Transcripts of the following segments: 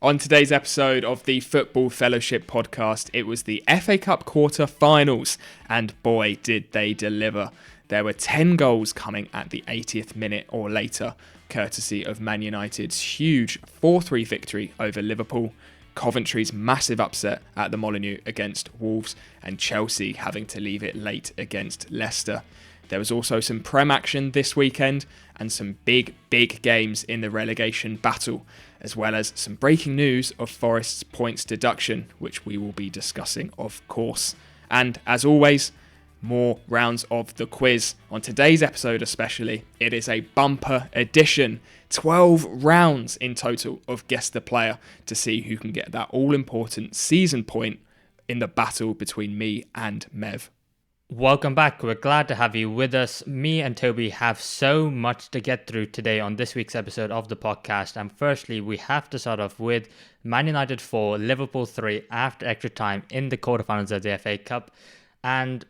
On today's episode of the Football Fellowship podcast, it was the FA Cup quarter-finals, and boy, did they deliver. There were 10 goals coming at the 80th minute or later, courtesy of Man United's huge 4-3 victory over Liverpool, Coventry's massive upset at the Molineux against Wolves, and Chelsea having to leave it late against Leicester. There was also some Prem action this weekend and some big games in the relegation battle, as well as some breaking news of Forest's points deduction, which we will be discussing, of course. And as always, more rounds of the quiz. On today's episode especially, it is a bumper edition. 12 rounds in total of Guess the Player to see who can get that all-important season point in the battle between me and Mev. Welcome back. We're glad to have you with us. Me and Toby have so much to get through today on this week's episode of the podcast. And firstly, we have to start off with Man United 4, Liverpool 3 after extra time in the quarterfinals of the FA Cup. And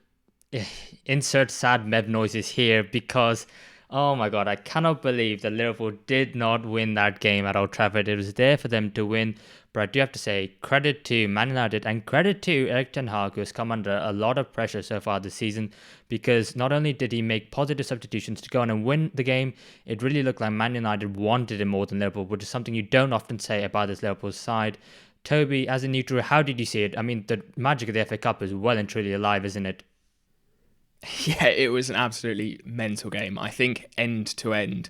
insert sad Mev noises here because, oh my God, I cannot believe that Liverpool did not win that game at Old Trafford. It was there for them to win. But I do have to say, credit to Man United and credit to Erik ten Hag, who has come under a lot of pressure so far this season, because not only did he make positive substitutions to go on and win the game, it really looked like Man United wanted it more than Liverpool, which is something you don't often say about this Liverpool side. Toby, as a neutral, how did you see it? I mean, the magic of the FA Cup is well and truly alive, isn't it? Yeah, it was an absolutely mental game. I think end to end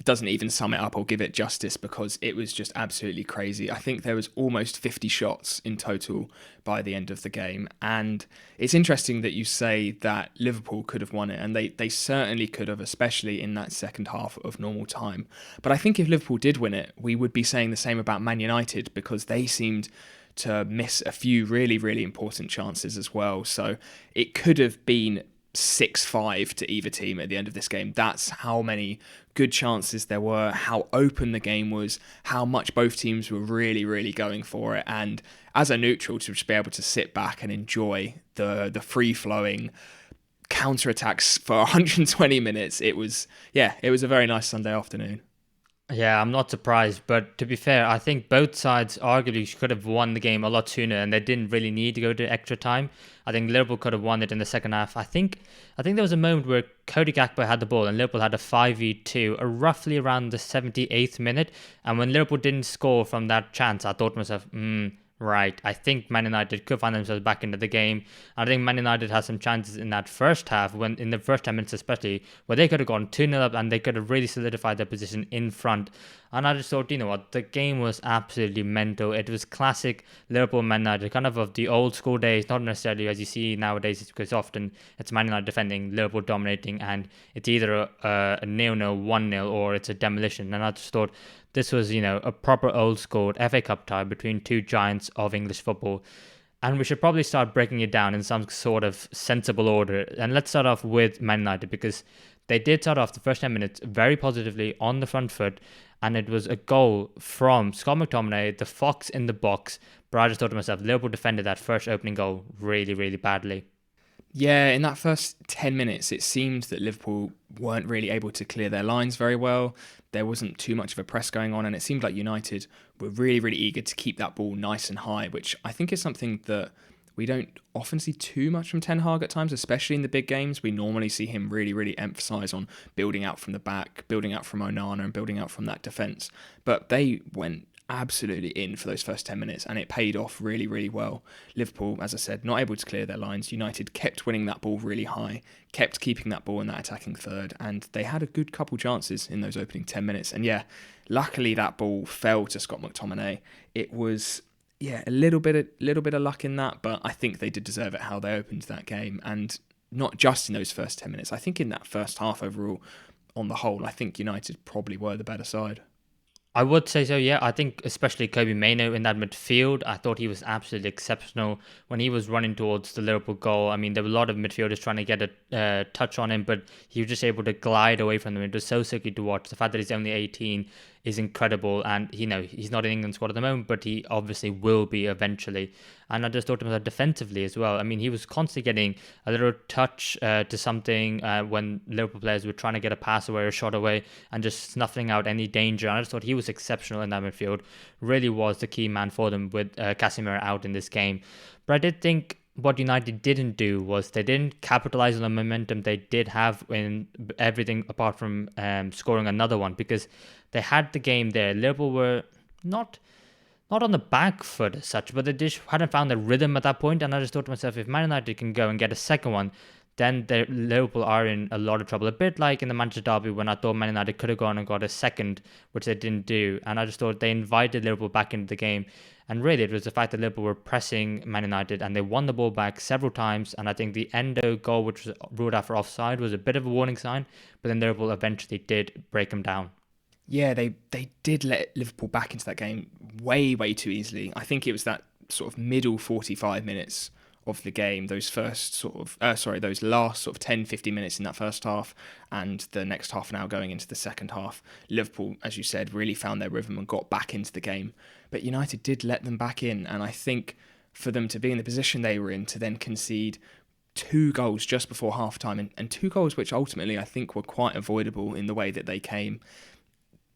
doesn't even sum it up or give it justice because it was just absolutely crazy. I think there was almost 50 shots in total by the end of the game. And it's interesting that you say that Liverpool could have won it, and they certainly could have, especially in that second half of normal time. But I think if Liverpool did win it, we would be saying the same about Man United because they seemed to miss a few really important chances as well. So it could have been 6-5 to either team at the end of this game. That's how many good chances there were, how open the game was, how much both teams were really going for it. And as a neutral, to just be able to sit back and enjoy the free-flowing counter-attacks for 120 minutes, it was a very nice Sunday afternoon. Yeah, I'm not surprised, but to be fair, I think both sides arguably could have won the game a lot sooner, and they didn't really need to go to extra time. I think Liverpool could have won it in the second half. I think there was a moment where Cody Gakpo had the ball and Liverpool had a 5v2 roughly around the 78th minute, and when Liverpool didn't score from that chance, I thought to myself, right, I think Man United could find themselves back into the game. I think Man United had some chances in that first half, when in the first 10 minutes especially, where they could have gone 2-0 up and they could have really solidified their position in front. And I just thought, you know what, the game was absolutely mental. It was classic Liverpool Man United, kind of the old school days, not necessarily as you see nowadays, because often it's Man United defending, Liverpool dominating, and it's either a 0-0, 1-0, or it's a demolition. And I just thought this was, a proper old school FA Cup tie between two giants of English football. And we should probably start breaking it down in some sort of sensible order. And let's start off with Man United, because they did start off the first 10 minutes very positively on the front foot. And it was a goal from Scott McTominay, the fox in the box. But I just thought to myself, Liverpool defended that first opening goal really badly. Yeah, in that first 10 minutes, it seemed that Liverpool weren't really able to clear their lines very well. There wasn't too much of a press going on, and it seemed like United were really eager to keep that ball nice and high, which I think is something that we don't often see too much from Ten Hag at times, especially in the big games. We normally see him really emphasise on building out from the back, building out from Onana, and building out from that defence. But they went absolutely in for those first 10 minutes, and it paid off really well. Liverpool, as I said, not able to clear their lines. United kept winning that ball really high, kept keeping that ball in that attacking third, and they had a good couple chances in those opening 10 minutes. And luckily that ball fell to Scott McTominay. It was a little bit of luck in that, but I think they did deserve it how they opened that game, and not just in those first 10 minutes. I think in that first half overall, on the whole, I think United probably were the better side. I would say so, yeah. I think especially Kobe Mainoo in that midfield, I thought he was absolutely exceptional when he was running towards the Liverpool goal. I mean, there were a lot of midfielders trying to get a touch on him, but he was just able to glide away from them. It was so silky to watch. The fact that he's only 18 is incredible. And, he's not in England squad at the moment, but he obviously will be eventually. And I just thought to myself, defensively as well. I mean, he was constantly getting a little touch to something when Liverpool players were trying to get a pass away or a shot away and just snuffing out any danger. And I just thought he was exceptional in that midfield. Really was the key man for them with Casemiro out in this game. But I did think what United didn't do was they didn't capitalize on the momentum they did have in everything apart from scoring another one, because they had the game there. Liverpool were not on the back foot as such, but they just hadn't found the rhythm at that point. And I just thought to myself, if Man United can go and get a second one, then Liverpool are in a lot of trouble. A bit like in the Manchester Derby when I thought Man United could have gone and got a second, which they didn't do. And I just thought they invited Liverpool back into the game. And really, it was the fact that Liverpool were pressing Man United and they won the ball back several times. And I think the Endo goal, which was ruled out for offside, was a bit of a warning sign. But then Liverpool eventually did break them down. Yeah, they did let Liverpool back into that game way, way too easily. I think it was that sort of middle 45 minutes of the game, those last sort of 10, 15 minutes in that first half and the next half an hour going into the second half. Liverpool, as you said, really found their rhythm and got back into the game. But United did let them back in, and I think for them to be in the position they were in, to then concede 2 goals just before half-time, and 2 goals which ultimately I think were quite avoidable in the way that they came.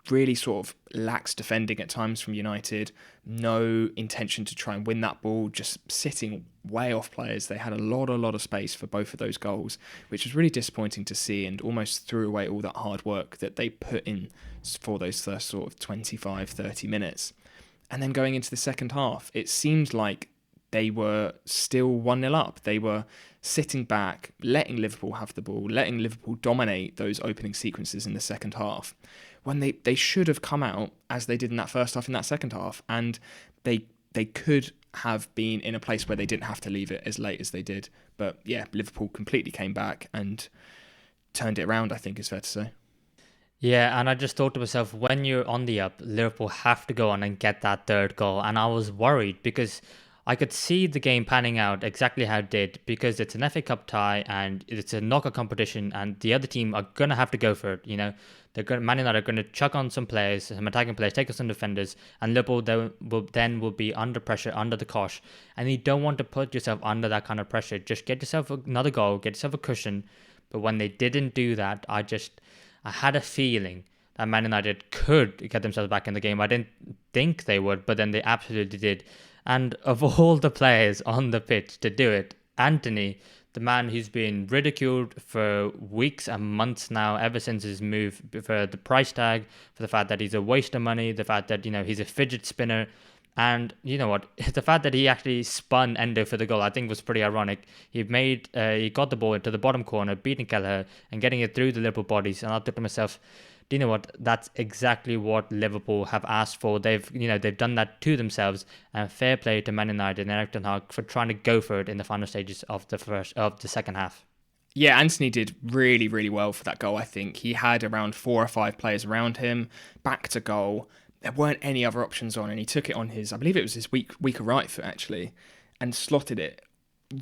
Really sort of lax defending at times from United, no intention to try and win that ball, just sitting way off players. They had a lot of space for both of those goals, which was really disappointing to see, and almost threw away all that hard work that they put in for those first sort of 25, 30 minutes. And then going into the second half, it seemed like they were still 1-0 up. They were sitting back, letting Liverpool have the ball, letting Liverpool dominate those opening sequences in the second half, when they should have come out as they did in that first half, in that second half, and they could have been in a place where they didn't have to leave it as late as they did. But yeah, Liverpool completely came back and turned it around, I think is fair to say. Yeah, and I just thought to myself, when you're on the up, Liverpool have to go on and get that third goal. And I was worried because I could see the game panning out exactly how it did, because it's an FA Cup tie and it's a knockout competition, and the other team are going to have to go for it. Man United are going to chuck on some players, some attacking players, take on some defenders, and Liverpool will be under pressure, under the cosh. And you don't want to put yourself under that kind of pressure. Just get yourself another goal, get yourself a cushion. But when they didn't do that, I had a feeling that Man United could get themselves back in the game. I didn't think they would, but then they absolutely did. And of all the players on the pitch to do it, Anthony, the man who's been ridiculed for weeks and months now, ever since his move, for the price tag, for the fact that he's a waste of money, the fact that, he's a fidget spinner. And you know what? The fact that he actually spun Endo for the goal, I think was pretty ironic. He got the ball into the bottom corner, beating Kelleher and getting it through the Liverpool bodies. And I thought to myself, do you know what? That's exactly what Liverpool have asked for. They've done that to themselves. And fair play to Man United and Erik ten Hag for trying to go for it in the final stages of the second half. Yeah, Anthony did really, really well for that goal, I think. He had around 4 or 5 players around him, back to goal. There weren't any other options on, and he took it on I believe it was his weaker right foot actually, and slotted it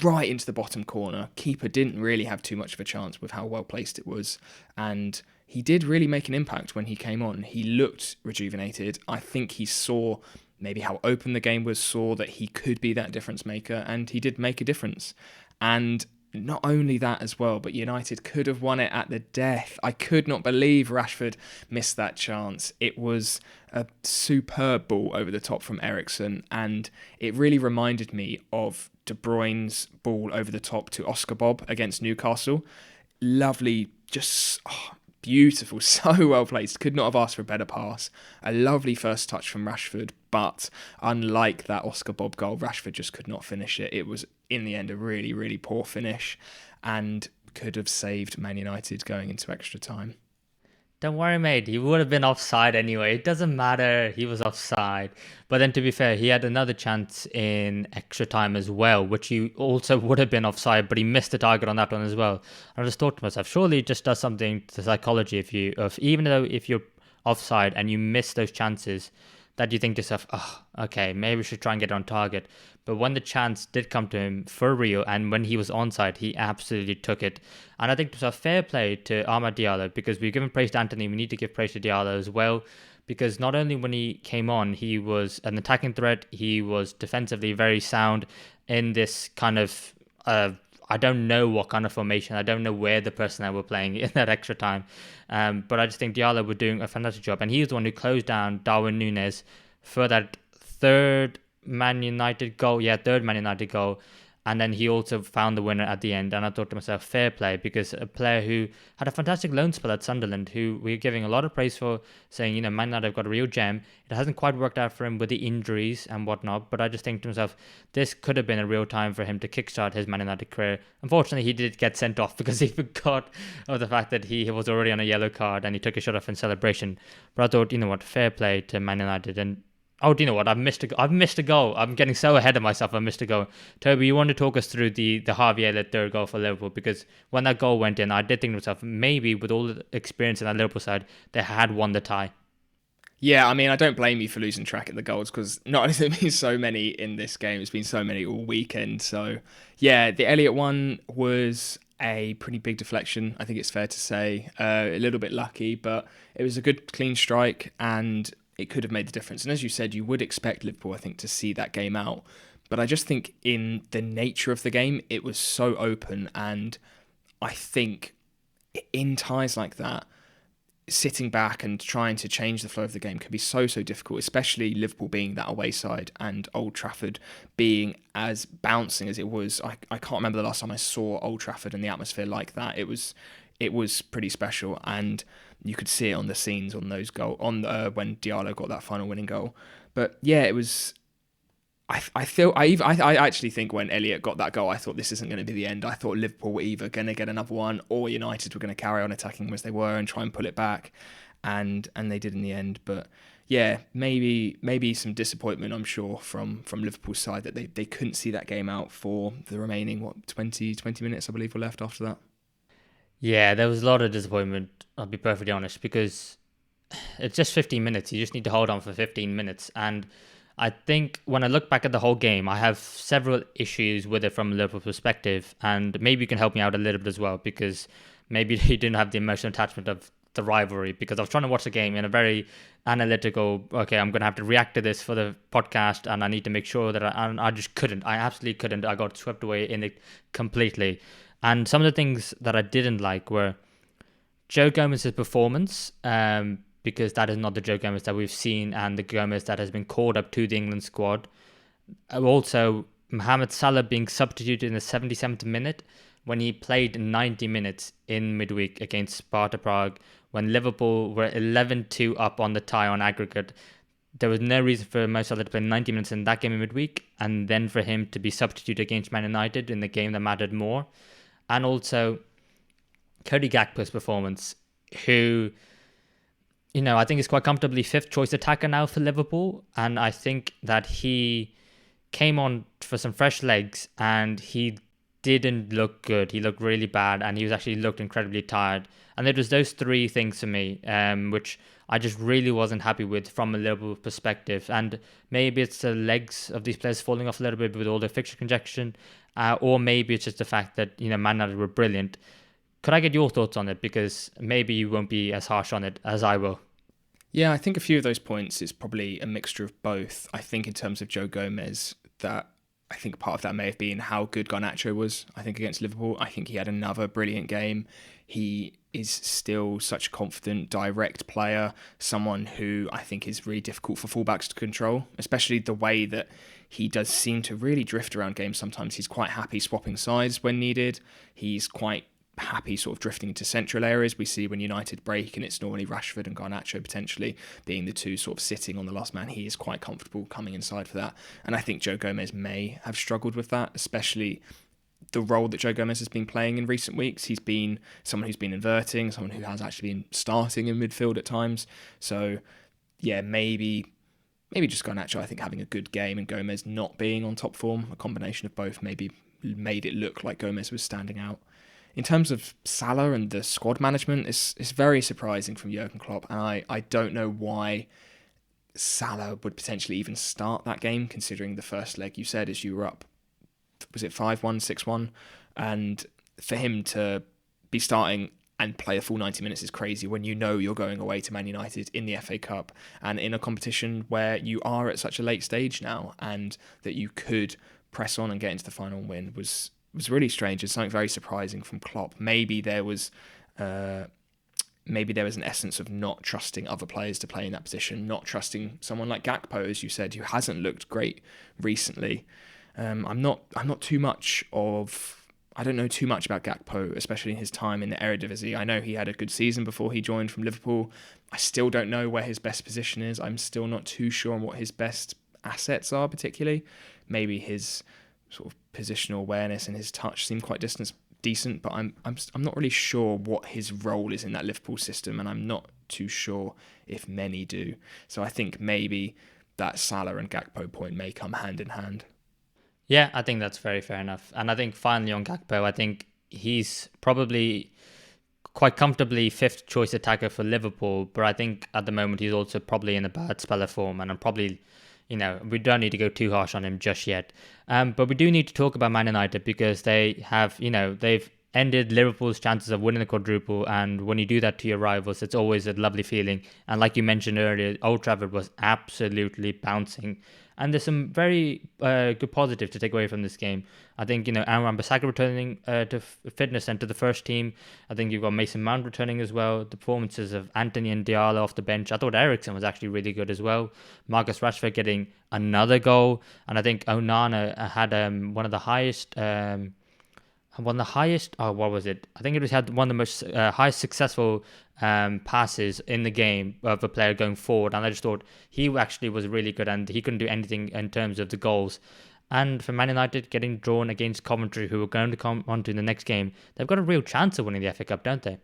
right into the bottom corner. Keeper didn't really have too much of a chance with how well placed it was, and he did really make an impact when he came on. He looked rejuvenated. I think he saw maybe how open the game was, saw that he could be that difference maker, and he did make a difference. And not only that as well, but United could have won it at the death. I could not believe Rashford missed that chance. It was a superb ball over the top from Eriksen, and it really reminded me of De Bruyne's ball over the top to Oscar Bob against Newcastle. Lovely, just beautiful, so well placed. Could not have asked for a better pass. A lovely first touch from Rashford, but unlike that Oscar Bob goal, Rashford just could not finish it. It was, in the end, a really, really poor finish, and could have saved Man United going into extra time. Don't worry, mate. He would have been offside anyway. It doesn't matter. He was offside. But then, to be fair, he had another chance in extra time as well, which he also would have been offside, but he missed the target on that one as well. I just thought to myself, surely it just does something to psychology even though if you're offside and you miss those chances, that you think to yourself, okay, maybe we should try and get on target. But when the chance did come to him for real, and when he was onside, he absolutely took it. And I think it was a fair play to Amad Diallo, because we've given praise to Anthony, we need to give praise to Diallo as well. because not only when he came on, he was an attacking threat, he was defensively very sound in this kind of I don't know what kind of formation. I don't know where the personnel were playing in that extra time. But I just think Diallo were doing a fantastic job. And he was the one who closed down Darwin Núñez for that third Man United goal. Yeah, third Man United goal. And then he also found the winner at the end. And I thought to myself, fair play, because a player who had a fantastic loan spell at Sunderland, who we're giving a lot of praise for, saying, you know, Man United have got a real gem. It hasn't quite worked out for him with the injuries and whatnot. But I just think to myself, this could have been a real time for him to kickstart his Man United career. Unfortunately, he did get sent off because he forgot of the fact that he was already on a yellow card and he took a shot off in celebration. But I thought, you know what, fair play to Man United. And oh, do you know what? I've missed a goal. I'm getting so ahead of myself. I missed a goal. Toby, you want to talk us through the Harvey Elliott third goal for Liverpool? Because when that goal went in, I did think to myself, maybe with all the experience in that Liverpool side, they had won the tie. Yeah, I mean, I don't blame you for losing track of the goals, because not only has there been so many in this game, it's been so many all weekend. So, yeah, the Elliott one was a pretty big deflection, I think it's fair to say. A little bit lucky, but it was a good, clean strike, and it could have made the difference. And as you said, you would expect Liverpool, I think, to see that game out. But I just think in the nature of the game, it was so open. And I think in ties like that, sitting back and trying to change the flow of the game can be so difficult, especially Liverpool being that away side and Old Trafford being as bouncing as it was. I can't remember the last time I saw Old Trafford and the atmosphere like that. It was pretty special, and you could see it on the scenes on those when Diallo got that final winning goal. But yeah, it was. I actually think when Elliott got that goal, I thought this isn't going to be the end. I thought Liverpool were either going to get another one, or United were going to carry on attacking as they were and try and pull it back, and they did in the end. But yeah, maybe some disappointment, I'm sure, from Liverpool's side that they couldn't see that game out for the remaining 20 minutes, I believe, were left after that. Yeah, there was a lot of disappointment, I'll be perfectly honest, because it's just 15 minutes. You just need to hold on for 15 minutes. And I think when I look back at the whole game, I have several issues with it from a Liverpool perspective. And maybe you can help me out a little bit as well, because maybe you didn't have the emotional attachment of the rivalry, because I was trying to watch the game in a very analytical, okay, I'm going to have to react to this for the podcast, and I need to make sure that I just couldn't. I absolutely couldn't. I got swept away in it completely. And some of the things that I didn't like were Joe Gomez's performance, because that is not the Joe Gomez that we've seen and the Gomez that has been called up to the England squad. Also, Mohamed Salah being substituted in the 77th minute when he played 90 minutes in midweek against Sparta Prague, when Liverpool were 11-2 up on the tie on aggregate. There was no reason for Mo Salah to play 90 minutes in that game in midweek, and then for him to be substituted against Man United in the game that mattered more. And also Cody Gakpo's performance, who, you know, I think is quite comfortably fifth choice attacker now for Liverpool. And I think that he came on for some fresh legs and he didn't look good. He looked really bad, and he was actually looked incredibly tired. And it was those three things for me, which I just really wasn't happy with from a Liverpool perspective. And maybe it's the legs of these players falling off a little bit with all the fixture congestion, or maybe it's just the fact that, you know, Man United were brilliant. Could I get your thoughts on it? Because maybe you won't be as harsh on it as I will. Yeah, I think a few of those points is probably a mixture of both. I think in terms of Joe Gomez, that I think part of that may have been how good Garnacho was, I think, against Liverpool. I think he had another brilliant game. He is still such a confident, direct player, someone who I think is really difficult for fullbacks to control, especially the way that he does seem to really drift around games sometimes. He's quite happy swapping sides when needed. He's quite happy sort of drifting into central areas. We see when United break and it's normally Rashford and Garnacho potentially being the two sort of sitting on the last man. He is quite comfortable coming inside for that. And I think Joe Gomez may have struggled with that, especially the role that Joe Gomez has been playing in recent weeks. He's been someone who's been inverting, someone who has actually been starting in midfield at times. So yeah, maybe just Garnacho, I think, having a good game and Gomez not being on top form, a combination of both maybe made it look like Gomez was standing out. In terms of Salah and the squad management, it's very surprising from Jurgen Klopp, and I don't know why Salah would potentially even start that game, considering the first leg you said is you were up, was it 5-1, 6-1? And for him to be starting and play a full 90 minutes is crazy when you know you're going away to Man United in the FA Cup and in a competition where you are at such a late stage now, and that you could press on and get into the final and win was really strange and something very surprising from Klopp. Maybe there was an essence of not trusting other players to play in that position, not trusting someone like Gakpo, as you said, who hasn't looked great recently. I don't know too much about Gakpo, especially in his time in the Eredivisie. I know he had a good season before he joined from Liverpool. I still don't know where his best position is. I'm still not too sure on what his best assets are particularly. Maybe his sort of positional awareness and his touch seem quite decent, but I'm not really sure what his role is in that Liverpool system, and I'm not too sure if many do. So I think maybe that Salah and Gakpo point may come hand in hand. Yeah, I think that's very fair enough. And I think finally on Gakpo, I think he's probably quite comfortably fifth choice attacker for Liverpool, but I think at the moment he's also probably in a bad spell of form, and I'm probably, we don't need to go too harsh on him just yet. But we do need to talk about Man United because they have, they've ended Liverpool's chances of winning the quadruple, and when you do that to your rivals, it's always a lovely feeling. And like you mentioned earlier, Old Trafford was absolutely bouncing. And there's some very good positive to take away from this game. I think, Aaron Wan-Bissaka returning to fitness and to the first team. I think you've got Mason Mount returning as well. The performances of Anthony and Diallo off the bench. I thought Eriksen was actually really good as well. Marcus Rashford getting another goal. And I think Onana had one of the highest... what was it? I think it had one of the most highest successful passes in the game of a player going forward. And I just thought he actually was really good, and he couldn't do anything in terms of the goals. And for Man United getting drawn against Coventry, who are going to come on to the next game, they've got a real chance of winning the FA Cup, don't they?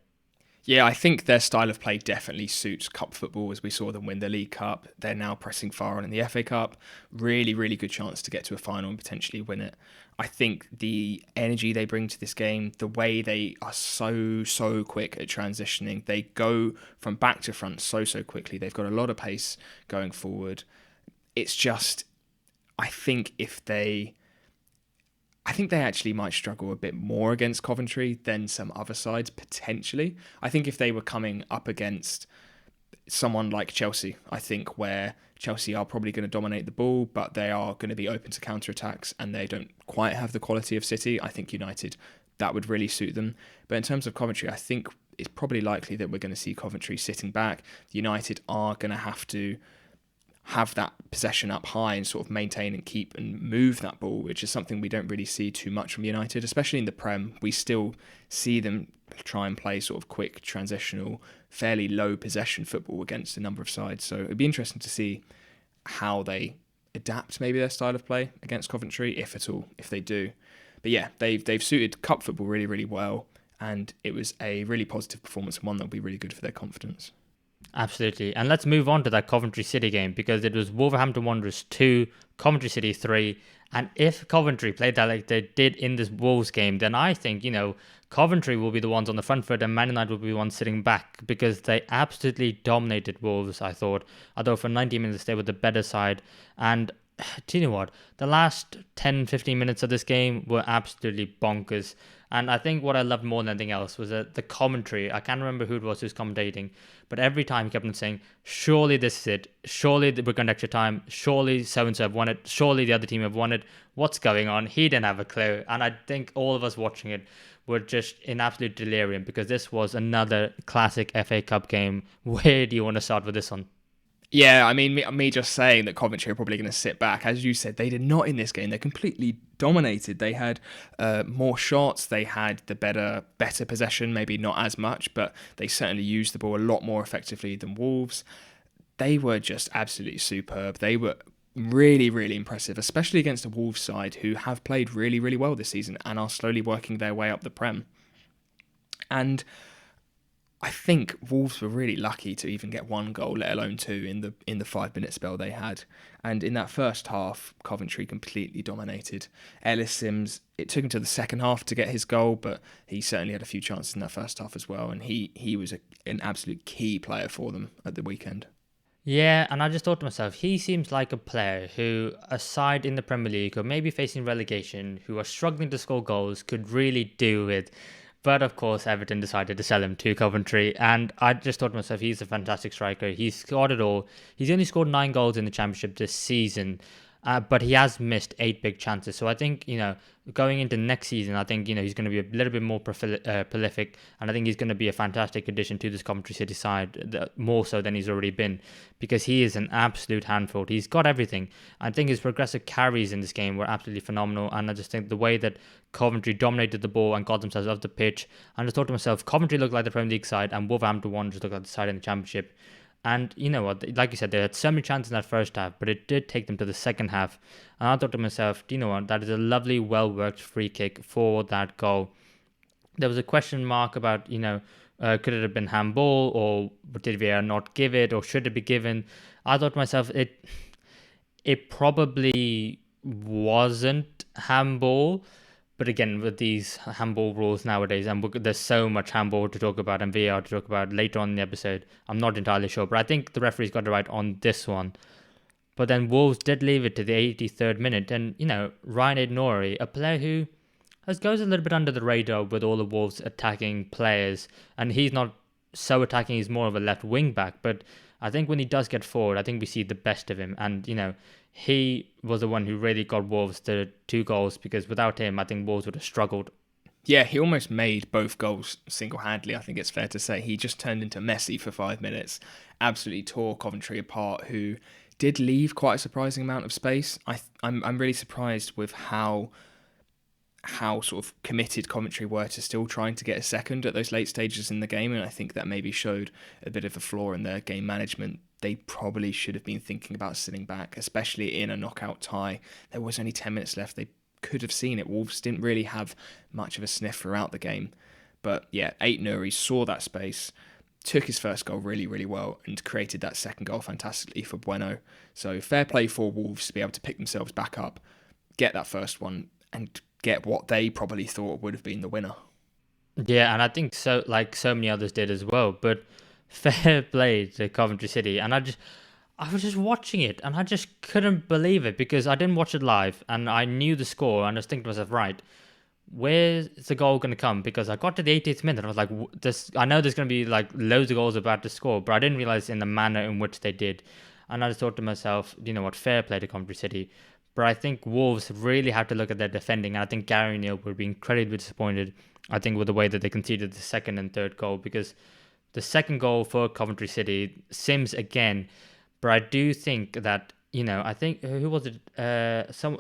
Yeah, I think their style of play definitely suits cup football, as we saw them win the League Cup. They're now pressing far on in the FA Cup. Really, really good chance to get to a final and potentially win it. I think the energy they bring to this game, the way they are so quick at transitioning, they go from back to front so quickly. They've got a lot of pace going forward. It's just, I think they actually might struggle a bit more against Coventry than some other sides, potentially. I think if they were coming up against someone like Chelsea, I think where Chelsea are probably going to dominate the ball, but they are going to be open to counter-attacks and they don't quite have the quality of City. I think United, that would really suit them. But in terms of Coventry, I think it's probably likely that we're going to see Coventry sitting back. United are going to have that possession up high and sort of maintain and keep and move that ball, which is something we don't really see too much from United, especially in the Prem. We still see them try and play sort of quick, transitional, fairly low possession football against a number of sides. So it'd be interesting to see how they adapt maybe their style of play against Coventry, if at all, if they do. But yeah, they've suited cup football really, really well, and it was a really positive performance and one that'll be really good for their confidence. Absolutely. And let's move on to that Coventry City game, because it was Wolverhampton Wanderers 2, Coventry City 3. And if Coventry played that like they did in this Wolves game, then I think, Coventry will be the ones on the front foot and Man United will be the ones sitting back, because they absolutely dominated Wolves, I thought. Although for 90 minutes they were the better side. And do you know what? The last 10-15 minutes of this game were absolutely bonkers. And I think what I loved more than anything else was the commentary. I can't remember who it was who's commentating, but every time he kept on saying, surely this is it. Surely we're going to extra time. Surely so-and-so have won it. Surely the other team have won it. What's going on? He didn't have a clue. And I think all of us watching it were just in absolute delirium, because this was another classic FA Cup game. Where do you want to start with this one? Yeah, I mean, me just saying that Coventry are probably going to sit back. As you said, they did not in this game. They completely dominated. They had more shots. They had the better possession, maybe not as much, but they certainly used the ball a lot more effectively than Wolves. They were just absolutely superb. They were really, really impressive, especially against a Wolves side who have played really, really well this season and are slowly working their way up the Prem. And I think Wolves were really lucky to even get one goal, let alone two, in the 5-minute spell they had. And in that first half, Coventry completely dominated. Ellis Simms, it took him to the second half to get his goal, but he certainly had a few chances in that first half as well. And he was an absolute key player for them at the weekend. Yeah, and I just thought to myself, he seems like a player who, a side in the Premier League or maybe facing relegation, who are struggling to score goals, could really do with But of course, Everton decided to sell him to Coventry, and I just thought to myself, he's a fantastic striker. He's scored it all. He's only scored 9 goals in the Championship this season, but he has missed 8 big chances. So I think, going into next season, I think, he's going to be a little bit more prolific, and I think he's going to be a fantastic addition to this Coventry City side, more so than he's already been, because he is an absolute handful. He's got everything. I think his progressive carries in this game were absolutely phenomenal, and I just think the way that Coventry dominated the ball and got themselves off the pitch, and I just thought to myself, Coventry looked like the Premier League side, and Wolverhampton Wanderers looked like the side in the Championship. And you know what, like you said, they had so many chances in that first half, but it did take them to the second half. And I thought to myself, do you know what, that is a lovely, well-worked free kick for that goal. There was a question mark about, could it have been handball, or did VAR not give it, or should it be given? I thought to myself, it probably wasn't handball. But again, with these handball rules nowadays, and there's so much handball to talk about and VAR to talk about later on in the episode, I'm not entirely sure. But I think the referees got it right on this one. But then Wolves did leave it to the 83rd minute. And, Ryan Aït-Nouri, a player who goes a little bit under the radar with all the Wolves attacking players. And he's not so attacking, he's more of a left wing back. But I think when he does get forward, I think we see the best of him. And, he was the one who really got Wolves the 2 goals, because without him, I think Wolves would have struggled. Yeah, he almost made both goals single-handedly, I think it's fair to say. He just turned into Messi for 5 minutes, absolutely tore Coventry apart, who did leave quite a surprising amount of space. I'm really surprised with how sort of committed Coventry were to still trying to get a second at those late stages in the game, and I think that maybe showed a bit of a flaw in their game management. They probably should have been thinking about sitting back, especially in a knockout tie. There was only 10 minutes left. They could have seen it. Wolves didn't really have much of a sniff throughout the game. But yeah, Aït-Nouri saw that space, took his first goal really, really well, and created that second goal fantastically for Bueno. So fair play for Wolves to be able to pick themselves back up, get that first one, and get what they probably thought would have been the winner. Yeah, and I think so many others did as well. But fair play to Coventry City. And I was just watching it, and I just couldn't believe it, because I didn't watch it live, and I knew the score, and I was thinking to myself, right, where's the goal going to come? Because I got to the 80th minute, and I was like, I know there's going to be like loads of goals about to score, but I didn't realize in the manner in which they did. And I just thought to myself, you know what, fair play to Coventry City. But I think Wolves really have to look at their defending, and I think Gary Neal would be incredibly disappointed, I think, with the way that they conceded the second and third goal, because the second goal for Coventry City, Simms again, but I do think that, I think, who was it?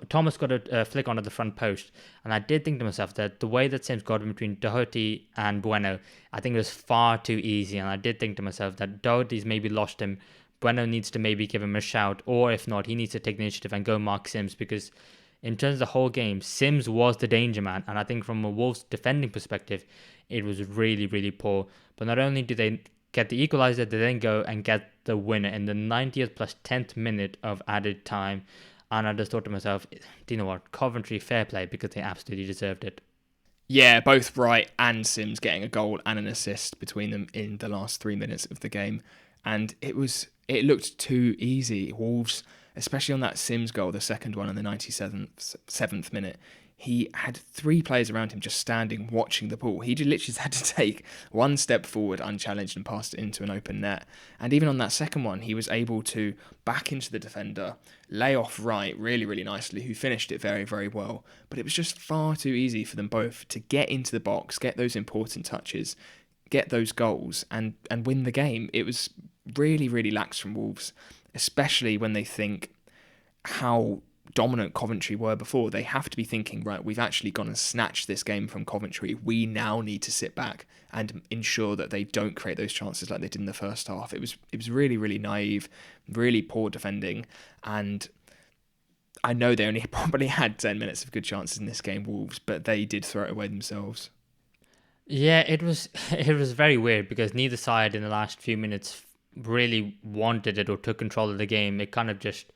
Thomas got a flick onto the front post, and I did think to myself that the way that Simms got in between Doherty and Bueno, I think it was far too easy, and I did think to myself that Doherty's maybe lost him. Bueno needs to maybe give him a shout, or if not, he needs to take the initiative and go mark Simms, because in terms of the whole game, Simms was the danger man, and I think from a Wolves defending perspective, it was really, really poor. But not only do they get the equaliser, they then go and get the winner in the 90th plus 10th minute of added time. And I just thought to myself, do you know what, Coventry, fair play, because they absolutely deserved it. Yeah, both Wright and Simms getting a goal and an assist between them in the last 3 minutes of the game. And it looked too easy. Wolves, especially on that Simms goal, the second one in the 97th minute, he had 3 players around him just standing, watching the ball. He just literally had to take one step forward unchallenged and passed it into an open net. And even on that second one, he was able to back into the defender, lay off Wright really, really nicely, who finished it very, very well. But it was just far too easy for them both to get into the box, get those important touches, get those goals, and win the game. It was really, really lax from Wolves, especially when they think how dominant Coventry were before. They have to be thinking, right, we've actually gone and snatched this game from Coventry. We now need to sit back and ensure that they don't create those chances like they did in the first half. It was really, really naive, really poor defending, and I know they only probably had 10 minutes of good chances in this game, Wolves, but they did throw it away themselves. Yeah, it was very weird, because neither side in the last few minutes really wanted it or took control of the game. It kind of just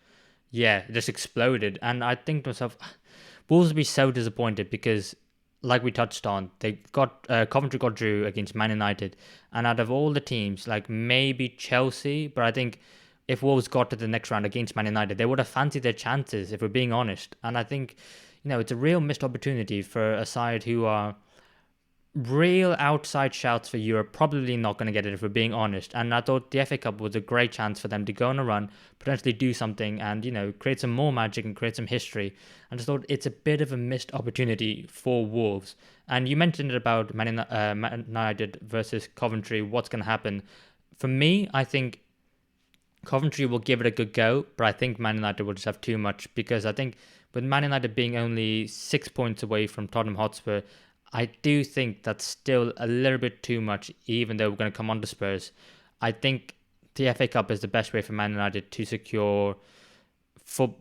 exploded. And I think to myself, Wolves will be so disappointed, because like we touched on, they got Coventry got drew against Man United, and out of all the teams, like maybe Chelsea, but I think if Wolves got to the next round against Man United, they would have fancied their chances, if we're being honest. And I think, it's a real missed opportunity for a side who are real outside shouts for Europe, probably not going to get it if we're being honest. And I thought the FA Cup was a great chance for them to go on a run, potentially do something and, create some more magic and create some history. And I thought it's a bit of a missed opportunity for Wolves. And you mentioned it about Man United versus Coventry, what's going to happen. For me, I think Coventry will give it a good go, but I think Man United will just have too much, because I think with Man United being only 6 points away from Tottenham Hotspur, I do think that's still a little bit too much, even though we're going to come on to Spurs. I think the FA Cup is the best way for Man United to secure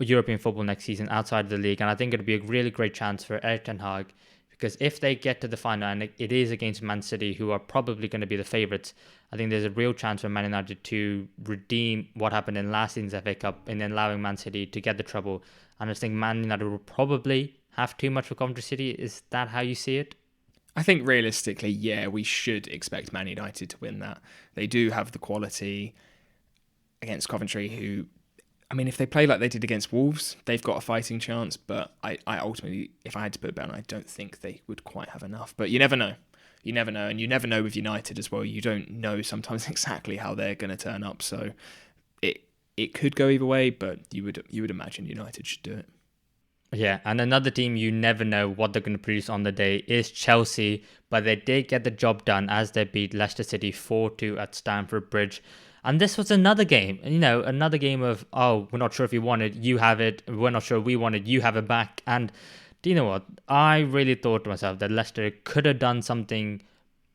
European football next season outside of the league. And I think it'll be a really great chance for Erik ten Hag, because if they get to the final and it is against Man City, who are probably going to be the favourites, I think there's a real chance for Man United to redeem what happened in last season's FA Cup in allowing Man City to get the treble. And I just think Man United will probably have too much for Coventry City. Is that how you see it? I think realistically, yeah, we should expect Man United to win that. They do have the quality against Coventry, who, I mean, if they play like they did against Wolves, they've got a fighting chance. But I ultimately, if I had to put it down, I don't think they would quite have enough. But you never know. You never know. And you never know with United as well. You don't know sometimes exactly how they're going to turn up. So it could go either way, but you would imagine United should do it. Yeah, and another team you never know what they're going to produce on the day is Chelsea, but they did get the job done as they beat Leicester City 4-2 at Stamford Bridge. And this was another game, another game of, we're not sure if you want it, you have it, we're not sure we want it, you have it back. And do you know what? I really thought to myself that Leicester could have done something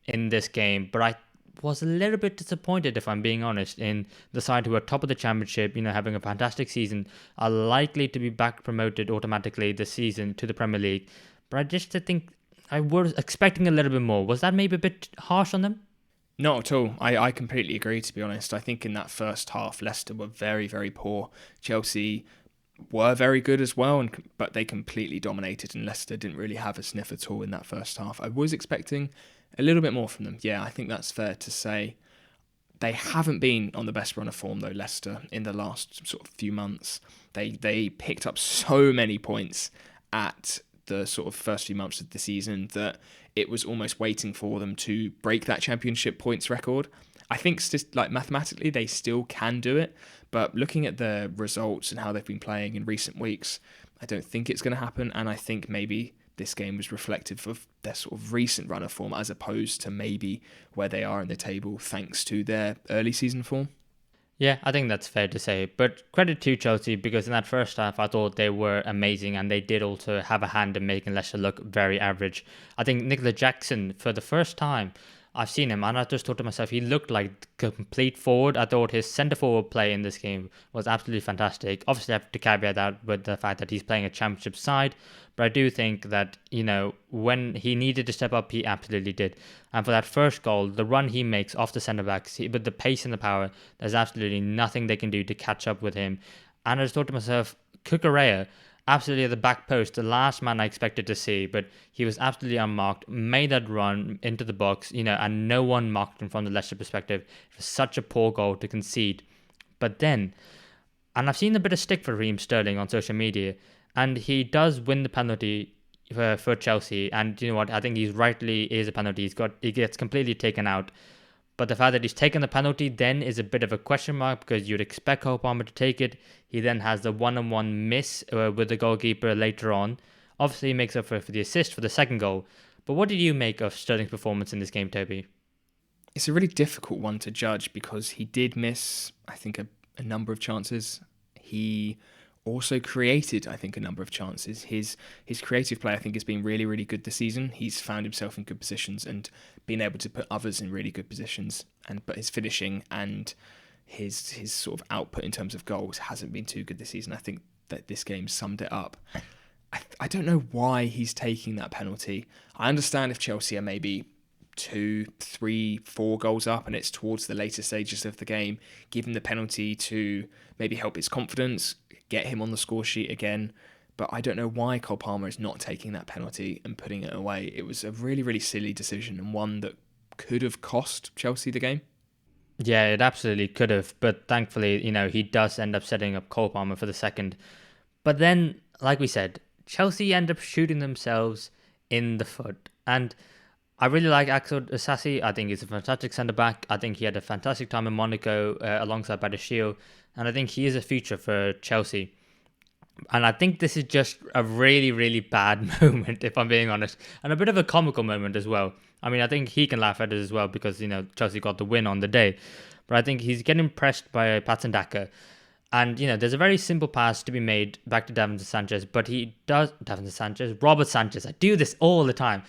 in this game, but I was a little bit disappointed, if I'm being honest, in the side who are top of the championship, having a fantastic season, are likely to be back promoted automatically this season to the Premier League. But I just think I was expecting a little bit more. Was that maybe a bit harsh on them? Not at all. I completely agree, to be honest. I think in that first half, Leicester were very, very poor. Chelsea were very good as well, but they completely dominated, and Leicester didn't really have a sniff at all in that first half. I was expecting a little bit more from them. Yeah, I think that's fair to say. They haven't been on the best run of form, though, Leicester, in the last sort of few months. They picked up so many points at the sort of first few months of the season that it was almost waiting for them to break that championship points record. I think mathematically they still can do it, but looking at the results and how they've been playing in recent weeks, I don't think it's going to happen. And I think maybe this game was reflective of their sort of recent run of form as opposed to maybe where they are in the table thanks to their early season form. Yeah, I think that's fair to say. But credit to Chelsea, because in that first half, I thought they were amazing, and they did also have a hand in making Leicester look very average. I think Nicola Jackson, for the first time I've seen him, and I just thought to myself, he looked like a complete forward. I thought his centre-forward play in this game was absolutely fantastic. Obviously, I have to caveat that with the fact that he's playing a championship side, but I do think that, when he needed to step up, he absolutely did. And for that first goal, the run he makes off the centre-backs, with the pace and the power, there's absolutely nothing they can do to catch up with him. And I just thought to myself, Cucurella, absolutely at the back post, the last man I expected to see, but he was absolutely unmarked, made that run into the box, and no one marked him from the Leicester perspective. It was such a poor goal to concede. But then, and I've seen a bit of stick for Raheem Sterling on social media, and he does win the penalty for Chelsea, and you know what, I think he's rightly is a penalty. He gets completely taken out. But the fact that he's taken the penalty then is a bit of a question mark, because you'd expect Cole Palmer to take it. He then has the one-on-one miss with the goalkeeper later on. Obviously, he makes up for the assist for the second goal. But what did you make of Sterling's performance in this game, Toby? It's a really difficult one to judge because he did miss, I think, a number of chances. He also created, I think, a number of chances. His creative play, I think, has been really, really good this season. He's found himself in good positions and been able to put others in really good positions. But his finishing and his sort of output in terms of goals hasn't been too good this season. I think that this game summed it up. I don't know why he's taking that penalty. I understand if Chelsea are maybe 2, 3, 4 goals up and it's towards the later stages of the game, give him the penalty to maybe help his confidence, get him on the score sheet again. But I don't know why Cole Palmer is not taking that penalty and putting it away. It was a really, really silly decision, and one that could have cost Chelsea the game. Yeah, it absolutely could have. But thankfully, he does end up setting up Cole Palmer for the second. But then, like we said, Chelsea end up shooting themselves in the foot. And I really like Axel Sassi. I think he's a fantastic centre back. I think he had a fantastic time in Monaco alongside Badashil, and I think he is a future for Chelsea. And I think this is just a really, really bad moment, if I'm being honest, and a bit of a comical moment as well. I mean, I think he can laugh at it as well because, Chelsea got the win on the day. But I think he's getting pressed by Patson Daka. And, there's a very simple pass to be made back to Davinson Sanchez, but Robert Sanchez. I do this all the time.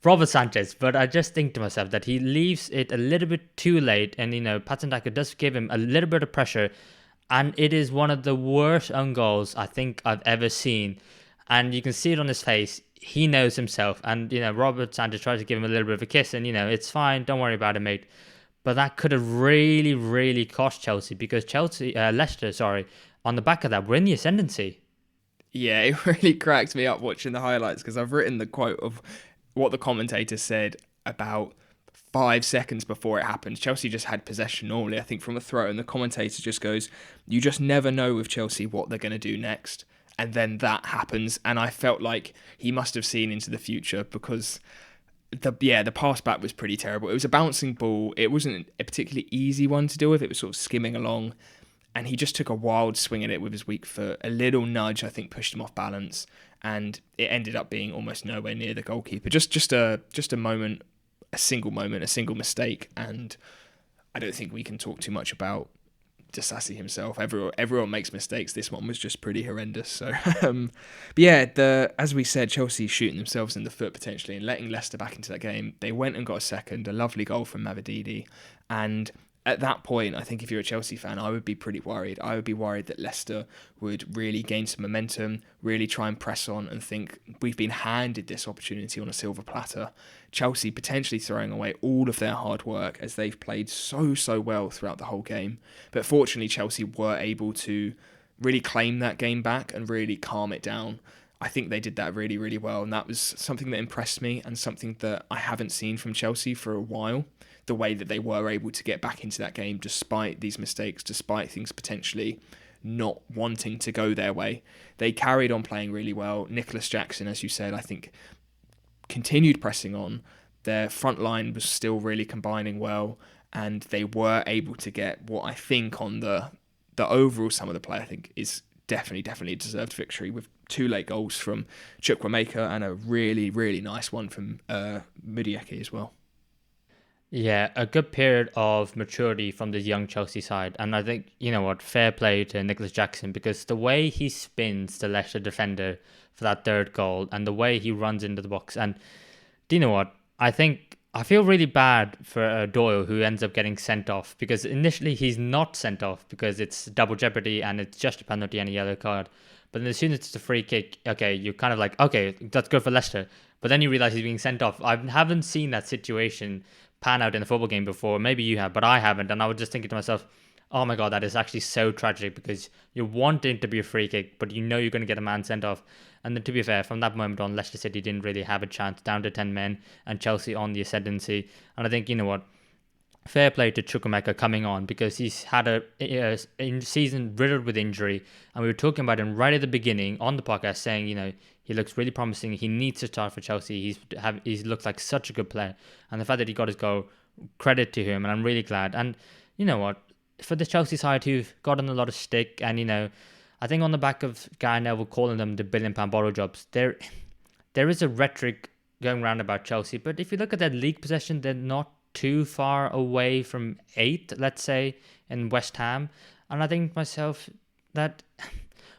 Robert Sanchez, but I just think to myself that he leaves it a little bit too late. And, Patson Daka does give him a little bit of pressure. And it is one of the worst own goals I think I've ever seen. And you can see it on his face. He knows himself. And, Robert Sanchez tries to give him a little bit of a kiss. And, it's fine. Don't worry about it, mate. But that could have really, really cost Chelsea because Leicester, on the back of that, were in the ascendancy. Yeah, it really cracked me up watching the highlights because I've written the quote of what the commentator said about 5 seconds before it happened. Chelsea just had possession normally, I think, from a throw, and the commentator just goes, you just never know with Chelsea what they're going to do next. And then that happens, and I felt like he must have seen into the future because the pass back was pretty terrible. It was a bouncing ball. It wasn't a particularly easy one to deal with. It was sort of skimming along, and he just took a wild swing at it with his weak foot. A little nudge, I think, pushed him off balance, and it ended up being almost nowhere near the goalkeeper. Just a moment, a single mistake, and I don't think we can talk too much about Disasi himself. Everyone makes mistakes. This one was just pretty horrendous. So, but yeah, as we said, Chelsea shooting themselves in the foot potentially and letting Leicester back into that game. They went and got a second, a lovely goal from Mavididi, and at that point, I think if you're a Chelsea fan, I would be pretty worried. I would be worried that Leicester would really gain some momentum, really try and press on and think we've been handed this opportunity on a silver platter. Chelsea potentially throwing away all of their hard work as they've played so well throughout the whole game. But fortunately, Chelsea were able to really claim that game back and really calm it down. I think they did that really, really well. And that was something that impressed me and something that I haven't seen from Chelsea for a while. The way that they were able to get back into that game despite these mistakes, despite things potentially not wanting to go their way. They carried on playing really well. Nicholas Jackson, as you said, I think continued pressing on. Their front line was still really combining well, and they were able to get what I think on the overall sum of the play, I think is definitely a deserved victory with 2 late goals from Chukwuemeka and a really, really nice one from Madueke as well. Yeah, a good period of maturity from the young Chelsea side. And I think, fair play to Nicholas Jackson because the way he spins the Leicester defender for that 3rd goal and the way he runs into the box. And do you know what? I feel really bad for Doyle who ends up getting sent off because initially he's not sent off because it's double jeopardy and it's just a penalty and a yellow card. But then as soon as it's a free kick, okay, you're kind of like, okay, that's good for Leicester. But then you realise he's being sent off. I haven't seen that situation pan out in a football game before. Maybe you have, but I haven't. And I was just thinking to myself, oh my God, that is actually so tragic because you're wanting to be a free kick, but you're going to get a man sent off. And then to be fair, from that moment on, Leicester City didn't really have a chance, down to 10 men, and Chelsea on the ascendancy. And I think, fair play to Chukwuemeka coming on because he's had a season riddled with injury. And we were talking about him right at the beginning on the podcast saying, he looks really promising. He needs to start for Chelsea. He's looked like such a good player. And the fact that he got his goal, credit to him. And I'm really glad. And you know what? For the Chelsea side who've gotten a lot of stick and, I think on the back of Gary Neville calling them the £1 billion bottle jobs, there is a rhetoric going around about Chelsea. But if you look at their league possession, they're not too far away from 8th, let's say, in West Ham. And I think myself that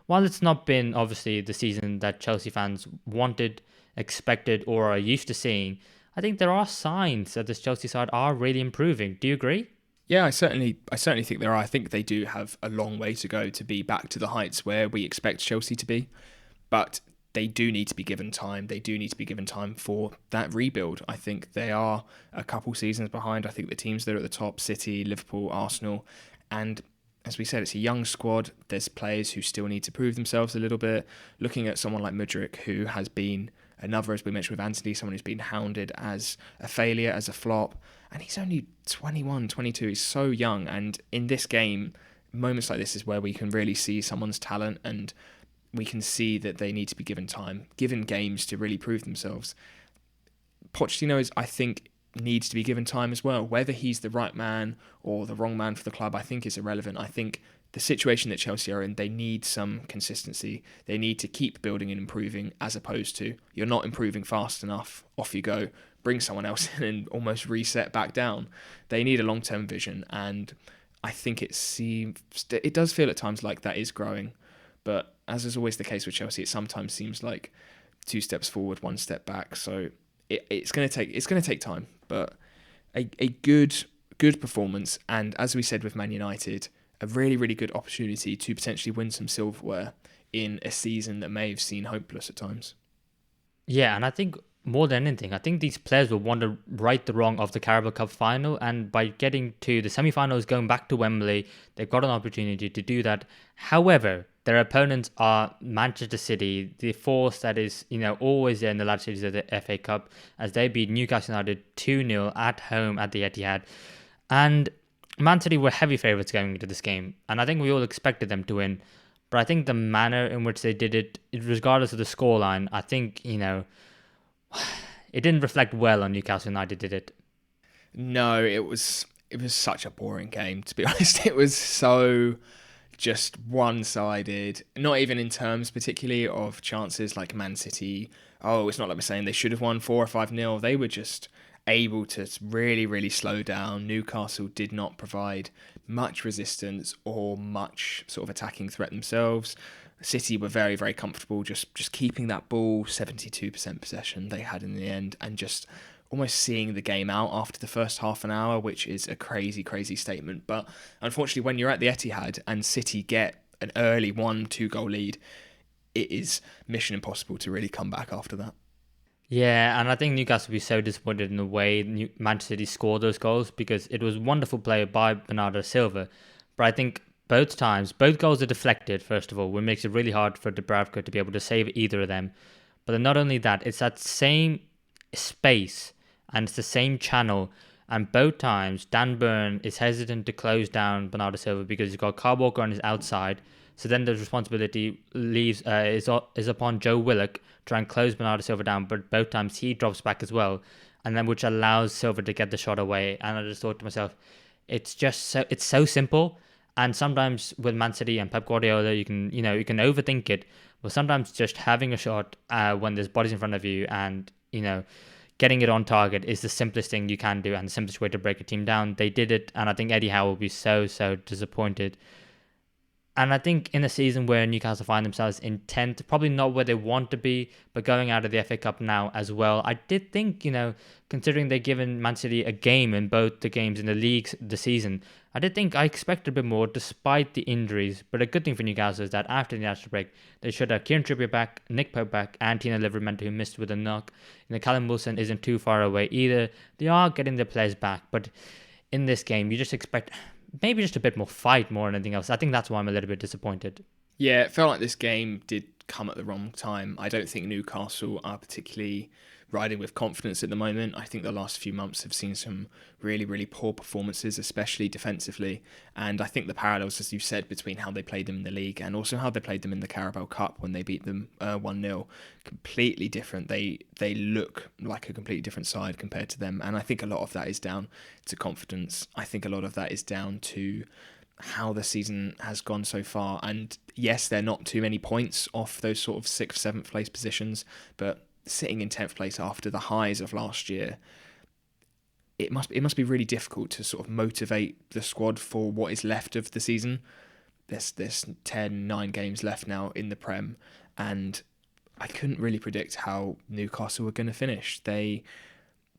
while it's not been obviously the season that Chelsea fans wanted, expected, or are used to seeing, I think there are signs that this Chelsea side are really improving. Do you agree? Yeah, I certainly think there are. I think they do have a long way to go to be back to the heights where we expect Chelsea to be. But they do need to be given time. They do need to be given time for that rebuild. I think they are a couple seasons behind. I think the teams that are at the top, City, Liverpool, Arsenal, and as we said, it's a young squad. There's players who still need to prove themselves a little bit. Looking at someone like Mudryk, who has been another, as we mentioned with Anthony, someone who's been hounded as a failure, as a flop, and he's only 21, 22. He's so young, and in this game, moments like this is where we can really see someone's talent, and we can see that they need to be given time, given games to really prove themselves. Pochettino is, I think, needs to be given time as well. Whether he's the right man or the wrong man for the club, I think is irrelevant. I think the situation that Chelsea are in, they need some consistency. They need to keep building and improving, as opposed to you're not improving fast enough, off you go, bring someone else in and almost reset back down. They need a long-term vision, and I think it does feel at times like that is growing. But as is always the case with Chelsea, it sometimes seems like 2 steps forward, 1 step back. So it's going to take time, but a good performance, and as we said with Man United, a really, really good opportunity to potentially win some silverware in a season that may have seemed hopeless at times. Yeah, and I think more than anything, I think these players will want to right the wrong of the Carabao Cup final, and by getting to the semi-finals, going back to Wembley, they've got an opportunity to do that. However, their opponents are Manchester City, the force that is, always there in the latter stages of the FA Cup, as they beat Newcastle United 2-0 at home at the Etihad. And Man City were heavy favourites going into this game, and I think we all expected them to win. But I think the manner in which they did it, regardless of the scoreline, I think, it didn't reflect well on Newcastle United, did it? No, it was such a boring game, to be honest. It was so just one-sided, not even in terms particularly of chances like Man City. Oh, it's not like we're saying they should have won 4 or 5-0. They were just able to really, really slow down. Newcastle did not provide much resistance or much sort of attacking threat themselves. City were very, very comfortable just keeping that ball, 72% possession they had in the end, and just almost seeing the game out after the first half an hour, which is a crazy, crazy statement. But unfortunately, when you're at the Etihad and City get an early 1-2 goal lead, it is mission impossible to really come back after that. Yeah, and I think Newcastle will be so disappointed in the way Manchester City scored those goals, because it was wonderful play by Bernardo Silva. But I think both goals are deflected, first of all, which makes it really hard for Dubravka to be able to save either of them. But then not only that, it's that same space and it's the same channel. And both times, Dan Burn is hesitant to close down Bernardo Silva because he's got Kyle Walker on his outside. So then the responsibility is upon Joe Willock to try and close Bernardo Silva down. But both times he drops back as well, and then which allows Silva to get the shot away. And I just thought to myself, it's so simple. And sometimes with Man City and Pep Guardiola, you can overthink it. But sometimes just having a shot when there's bodies in front of you and getting it on target is the simplest thing you can do and the simplest way to break a team down. They did it, and I think Eddie Howe will be so disappointed. And I think in a season where Newcastle find themselves in 10th, probably not where they want to be, but going out of the FA Cup now as well, I did think, considering they've given Man City a game in both the games in the league this season, I expected a bit more despite the injuries. But a good thing for Newcastle is that after the international break, they should have Kieran Trippier back, Nick Pope back, and Tino Livramento, who missed with a knock. Callum Wilson isn't too far away either. They are getting their players back, but in this game, you just expect maybe just a bit more fight more than anything else. I think that's why I'm a little bit disappointed. Yeah, it felt like this game did come at the wrong time. I don't think Newcastle are particularly riding with confidence at the moment. I think the last few months have seen some really, really poor performances, especially defensively. And I think the parallels, as you said, between how they played them in the league and also how they played them in the Carabao Cup when they beat them 1-0, completely different. They look like a completely different side compared to them. And I think a lot of that is down to confidence. I think a lot of that is down to how the season has gone so far. And yes, they're not too many points off those sort of 6th, 7th place positions, but sitting in 10th place after the highs of last year, it must be really difficult to sort of motivate the squad for what is left of the season. There's 9 games left now in the Prem, and I couldn't really predict how Newcastle were going to finish. They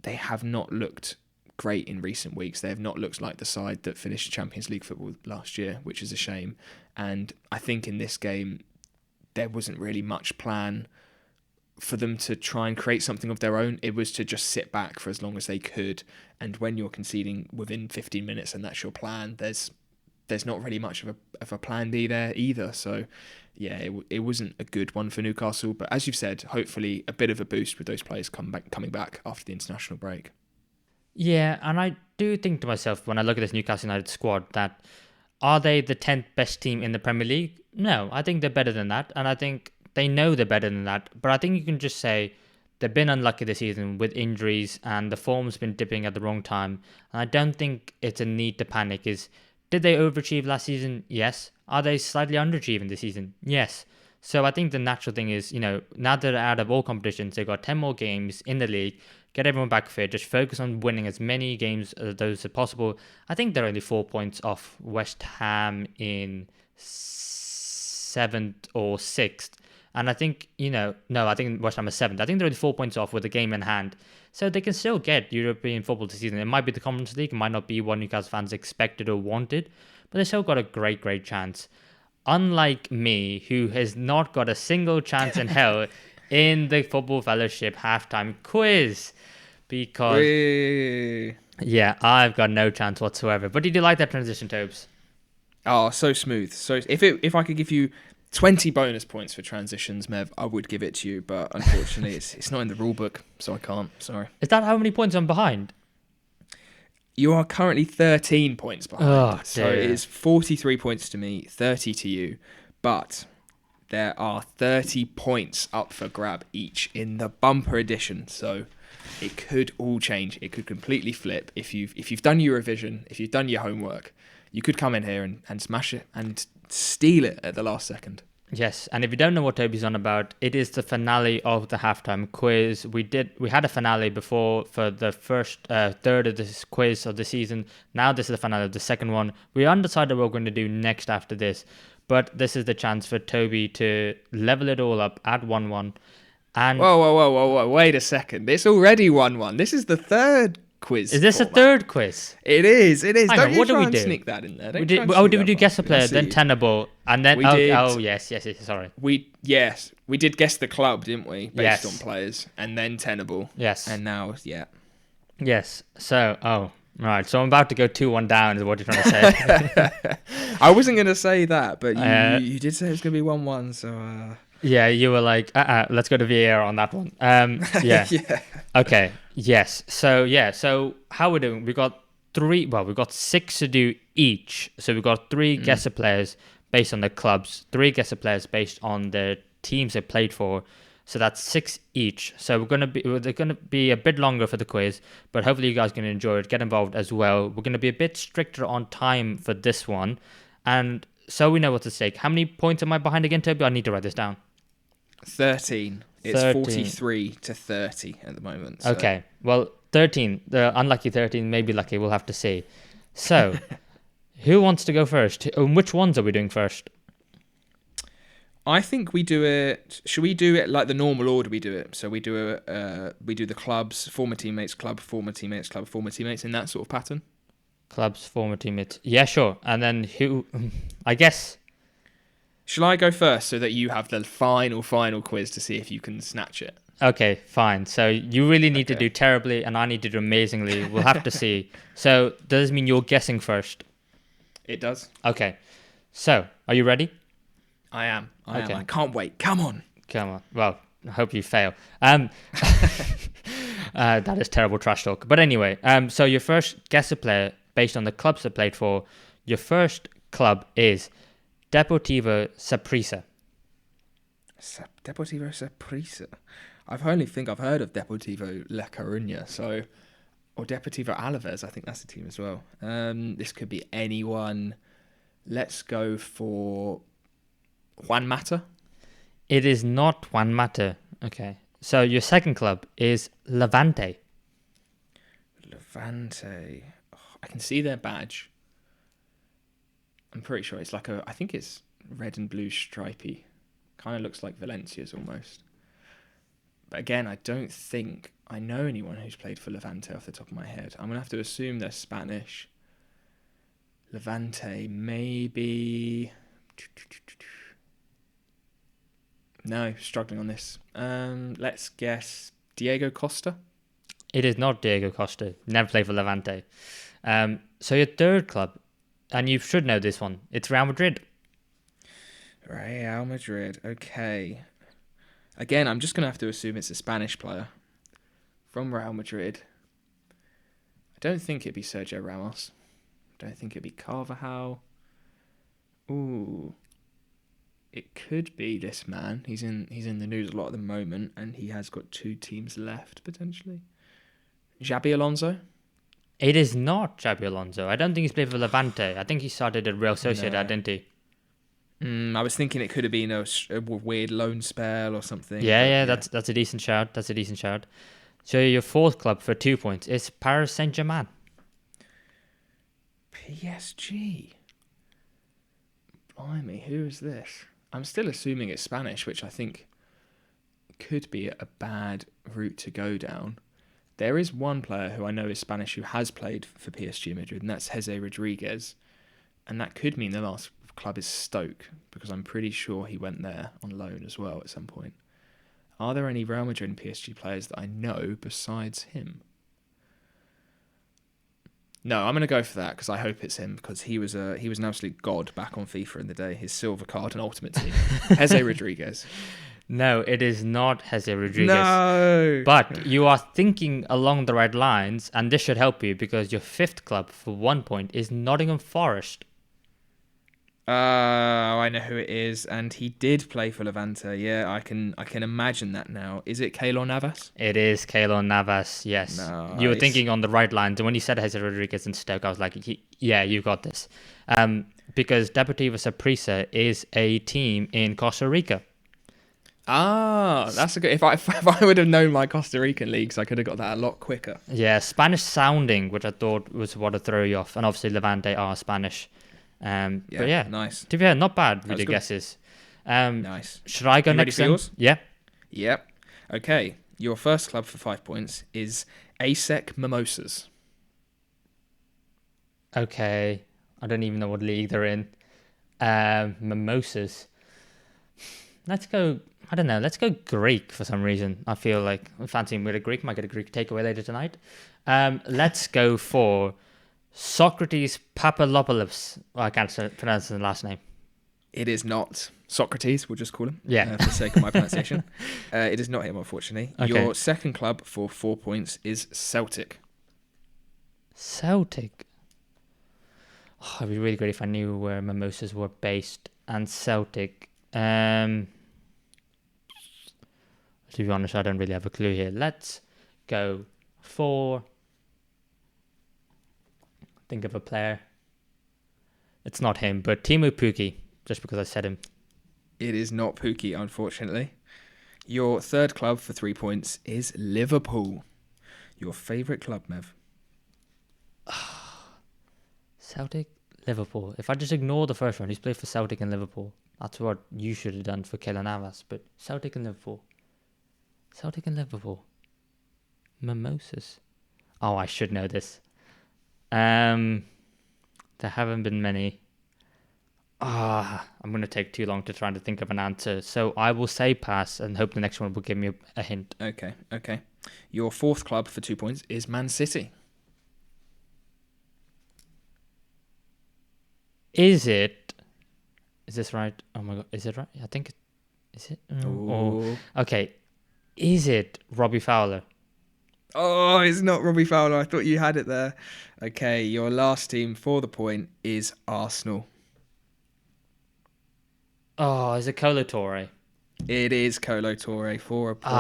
have not looked great in recent weeks. They have not looked like the side that finished Champions League football last year, which is a shame. And I think in this game, there wasn't really much plan for them to try and create something of their own. It was to just sit back for as long as they could. And when you're conceding within 15 minutes and that's your plan, there's not really much of a plan B there either. So yeah, it wasn't a good one for Newcastle. But as you've said, hopefully a bit of a boost with those players coming back after the international break. Yeah, and I do think to myself when I look at this Newcastle United squad that are they the 10th best team in the Premier League? No, I think they're better than that, and I think they know they're better than that. But I think you can just say they've been unlucky this season with injuries, and the form's been dipping at the wrong time. And I don't think it's a need to panic. Did they overachieve last season? Yes. Are they slightly underachieving this season? Yes. So I think the natural thing is, now that they're out of all competitions, they've got 10 more games in the league, get everyone back fit, just focus on winning as many games as those as possible. I think they're only 4 points off West Ham in 7th or 6th. And I think, no, I think West Ham is 7th. I think they're only 4 points off with the game in hand. So they can still get European football this season. It might be the Conference League. It might not be what Newcastle fans expected or wanted. But they still got a great, great chance. Unlike me, who has not got a single chance in hell in the Football Fellowship halftime quiz. Because, yeah, I've got no chance whatsoever. But did you like that transition, Tobes? Oh, so smooth. So if I could give you 20 bonus points for transitions, Mev, I would give it to you. But unfortunately, it's not in the rule book, so I can't. Sorry. Is that how many points I'm behind? You are currently 13 points behind. Oh, so it is 43 points to me, 30 to you. But there are 30 points up for grab each in the bumper edition. So it could all change. It could completely flip. If you've done your revision, if you've done your homework, you could come in here and smash it and steal it at the last second. Yes, and if you don't know what Toby's on about, it is the finale of the halftime quiz. We had a finale before for the first third of this quiz of the season. Now this is the finale of the second one. We're undecided what we're going to do next after this, but this is the chance for Toby to level it all up at 1-1. And whoa! Wait a second. It's already 1-1. This is the third quiz. Is this format. a third quiz? It is. Hang Don't on, you what try do we and do? sneak that in there. Did we do guess a player, then tenable, and then yes, sorry. We did guess the club, didn't we? Based on players, and then tenable. Yes. And now, Yes. So, right. So I'm about to go 2-1 down. Is what you're trying to say? I wasn't going to say that, but you did say it was going to be 1-1. So. Yeah, you were like, let's go to VAR on that one. Yeah. Yeah. Okay. Yes. So how we're doing? We got 6 to do each. So we've got 3 guesser players based on their clubs, 3 guesser players based on the teams they played for. So that's 6 each. So they're gonna be a bit longer for the quiz, but hopefully you guys can enjoy it. Get involved as well. We're gonna be a bit stricter on time for this one, and so we know what's at stake. How many points am I behind again, Toby? I need to write this down. 13. It's 43 to 30 at the moment. So. Okay, well, 13. The unlucky 13, maybe lucky, we'll have to see. So, who wants to go first? Which ones are we doing first? I think we do it. Should we do it like the normal order we do it? So we do the clubs, former teammates, club, former teammates, club, former teammates, in that sort of pattern. Clubs, former teammates. Yeah, sure. And then who? I guess. Shall I go first so that you have the final quiz to see if you can snatch it? Okay, fine. So you really need to do terribly and I need to do amazingly. We'll have to see. So does this mean you're guessing first? It does. Okay. So, are you ready? I am. I can't wait. Come on. Well, I hope you fail. That is terrible trash talk. But anyway, so your first guesser player based on the clubs they played for, your first club is Deportivo Saprissa. Deportivo Saprissa. I've heard of Deportivo La Coruña, or Deportivo Alaves. I think that's the team as well. This could be anyone. Let's go for Juan Mata. It is not Juan Mata. Okay. So your second club is Levante. Levante. Oh, I can see their badge. I'm pretty sure it's I think it's red and blue stripy. Kind of looks like Valencia's almost. But again, I don't think I know anyone who's played for Levante off the top of my head. I'm going to have to assume they're Spanish. Levante, maybe. No, struggling on this. Let's guess Diego Costa. It is not Diego Costa. Never played for Levante. So your third club, and you should know this one, it's Real Madrid. Real Madrid, okay. Again, I'm just going to have to assume it's a Spanish player from Real Madrid. I don't think it'd be Sergio Ramos. I don't think it'd be Carvajal. Ooh. it could be this man. He's in the news a lot at the moment, and he has got 2 teams left potentially. Xabi Alonso. It is not Xabi Alonso. I don't think he's played for Levante. I think he started at Real Sociedad, didn't he? I was thinking it could have been a weird loan spell or something. Yeah, that's a decent shout. So your fourth club for 2 points is Paris Saint-Germain. PSG. Blimey, who is this? I'm still assuming it's Spanish, which I think could be a bad route to go down. There is one player who I know is Spanish who has played for PSG Madrid, and that's Jose Rodriguez. And that could mean the last club is Stoke, because I'm pretty sure he went there on loan as well at some point. Are there any Real Madrid and PSG players that I know besides him? No, I'm going to go for that because I hope it's him, because he was an absolute god back on FIFA in the day. His silver card and ultimate team. Jose Rodriguez. No, it is not Jose Rodriguez. No! But you are thinking along the right lines, and this should help you because your fifth club for 1 point is Nottingham Forest. I know who it is, and he did play for Levante. Yeah, I can imagine that now. Is it Keylor Navas? It is Keylor Navas, yes. Nice. You were thinking on the right lines, and when you said Jose Rodriguez and Stoke, I was like, yeah, you got this. Because Deportivo Saprissa is a team in Costa Rica. Ah, that's a good. If I would have known my Costa Rican leagues, I could have got that a lot quicker. Yeah, Spanish sounding, which I thought was what would throw you off, and obviously Levante are Spanish. But yeah, nice. To be fair, not bad with your guesses. Nice. Should I go you next? Ready for yours? Yeah. Yep. Okay. Your first club for 5 points is ASEC Mimosas. Okay. I don't even know what league they're in. Mimosas. Let's go. I don't know. Let's go Greek for some reason. I feel like I'm fancying with a Greek. Might get a Greek takeaway later tonight. Let's go for Socrates Papalopoulos. I can't pronounce the last name. It is not Socrates. We'll just call him. Yeah. For the sake of my pronunciation. It is not him, unfortunately. Okay. Your second club for 4 points is Celtic. Celtic. Oh, it'd be really great if I knew where Mimosas were based. And Celtic. To be honest, I don't really have a clue here. Let's go for... Think of a player. It's not him, but Timu Pukki, just because I said him. It is not Pukki, unfortunately. Your third club for 3 points is Liverpool. Your favourite club, Mev. Celtic, Liverpool. If I just ignore the first one, he's played for Celtic and Liverpool. That's what you should have done for Keylor Navas. But Celtic and Liverpool. Celtic and Liverpool. Mimosas. Oh, I should know this. There haven't been many. I'm going to take too long to try to think of an answer. So I will say pass and hope the next one will give me a hint. Okay. Your fourth club for 2 points is Man City. Is this right? Oh my God. Is it right? I think is it? Okay. Is it Robbie Fowler? Oh, it's not Robbie Fowler. I thought you had it there. Okay, your last team for the point is Arsenal. Oh, is it Kolo Touré? It is Kolo Touré for a point.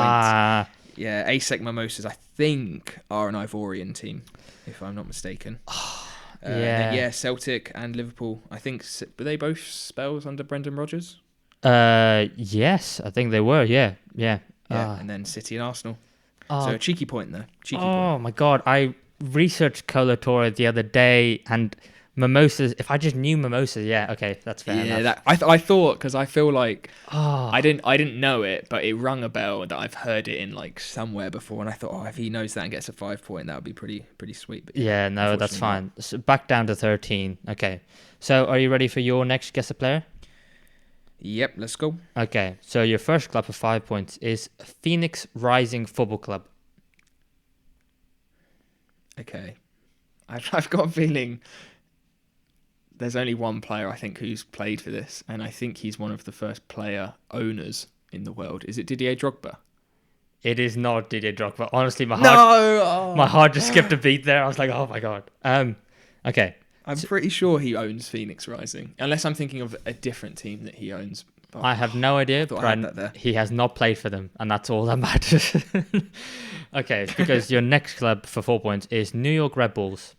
Yeah, ASEC Mimosas, I think, are an Ivorian team, if I'm not mistaken. Yeah, Celtic and Liverpool. I think, were they both spells under Brendan Rodgers? Yes, I think they were. Yeah. And then City and Arsenal. So a cheeky point there. Oh my God, I researched Kolo Touré the other day and Mimosas. If I just knew Mimosas, yeah, okay, that's fair enough. Yeah, I thought, because I feel like I didn't know it, but it rung a bell that I've heard it in like somewhere before, and I thought, if he knows that and gets a 5 point, that would be pretty sweet. But yeah, no, that's fine. So back down to 13. Okay, so are you ready for your next guess a player? Yep, let's go. Okay, so your first club for 5 points is Phoenix Rising Football Club. Okay, I've got a feeling there's only one player I think who's played for this, and I think he's one of the first player owners in the world. Is it Didier Drogba? It is not Didier Drogba. Honestly, my heart just skipped a beat there. I was like, oh my God. Okay. I'm pretty sure he owns Phoenix Rising, unless I'm thinking of a different team that he owns. But I have no idea, thought I had that there. he has not played for them, and that's all that matters. Okay, it's because your next club for 4 points is New York Red Bulls.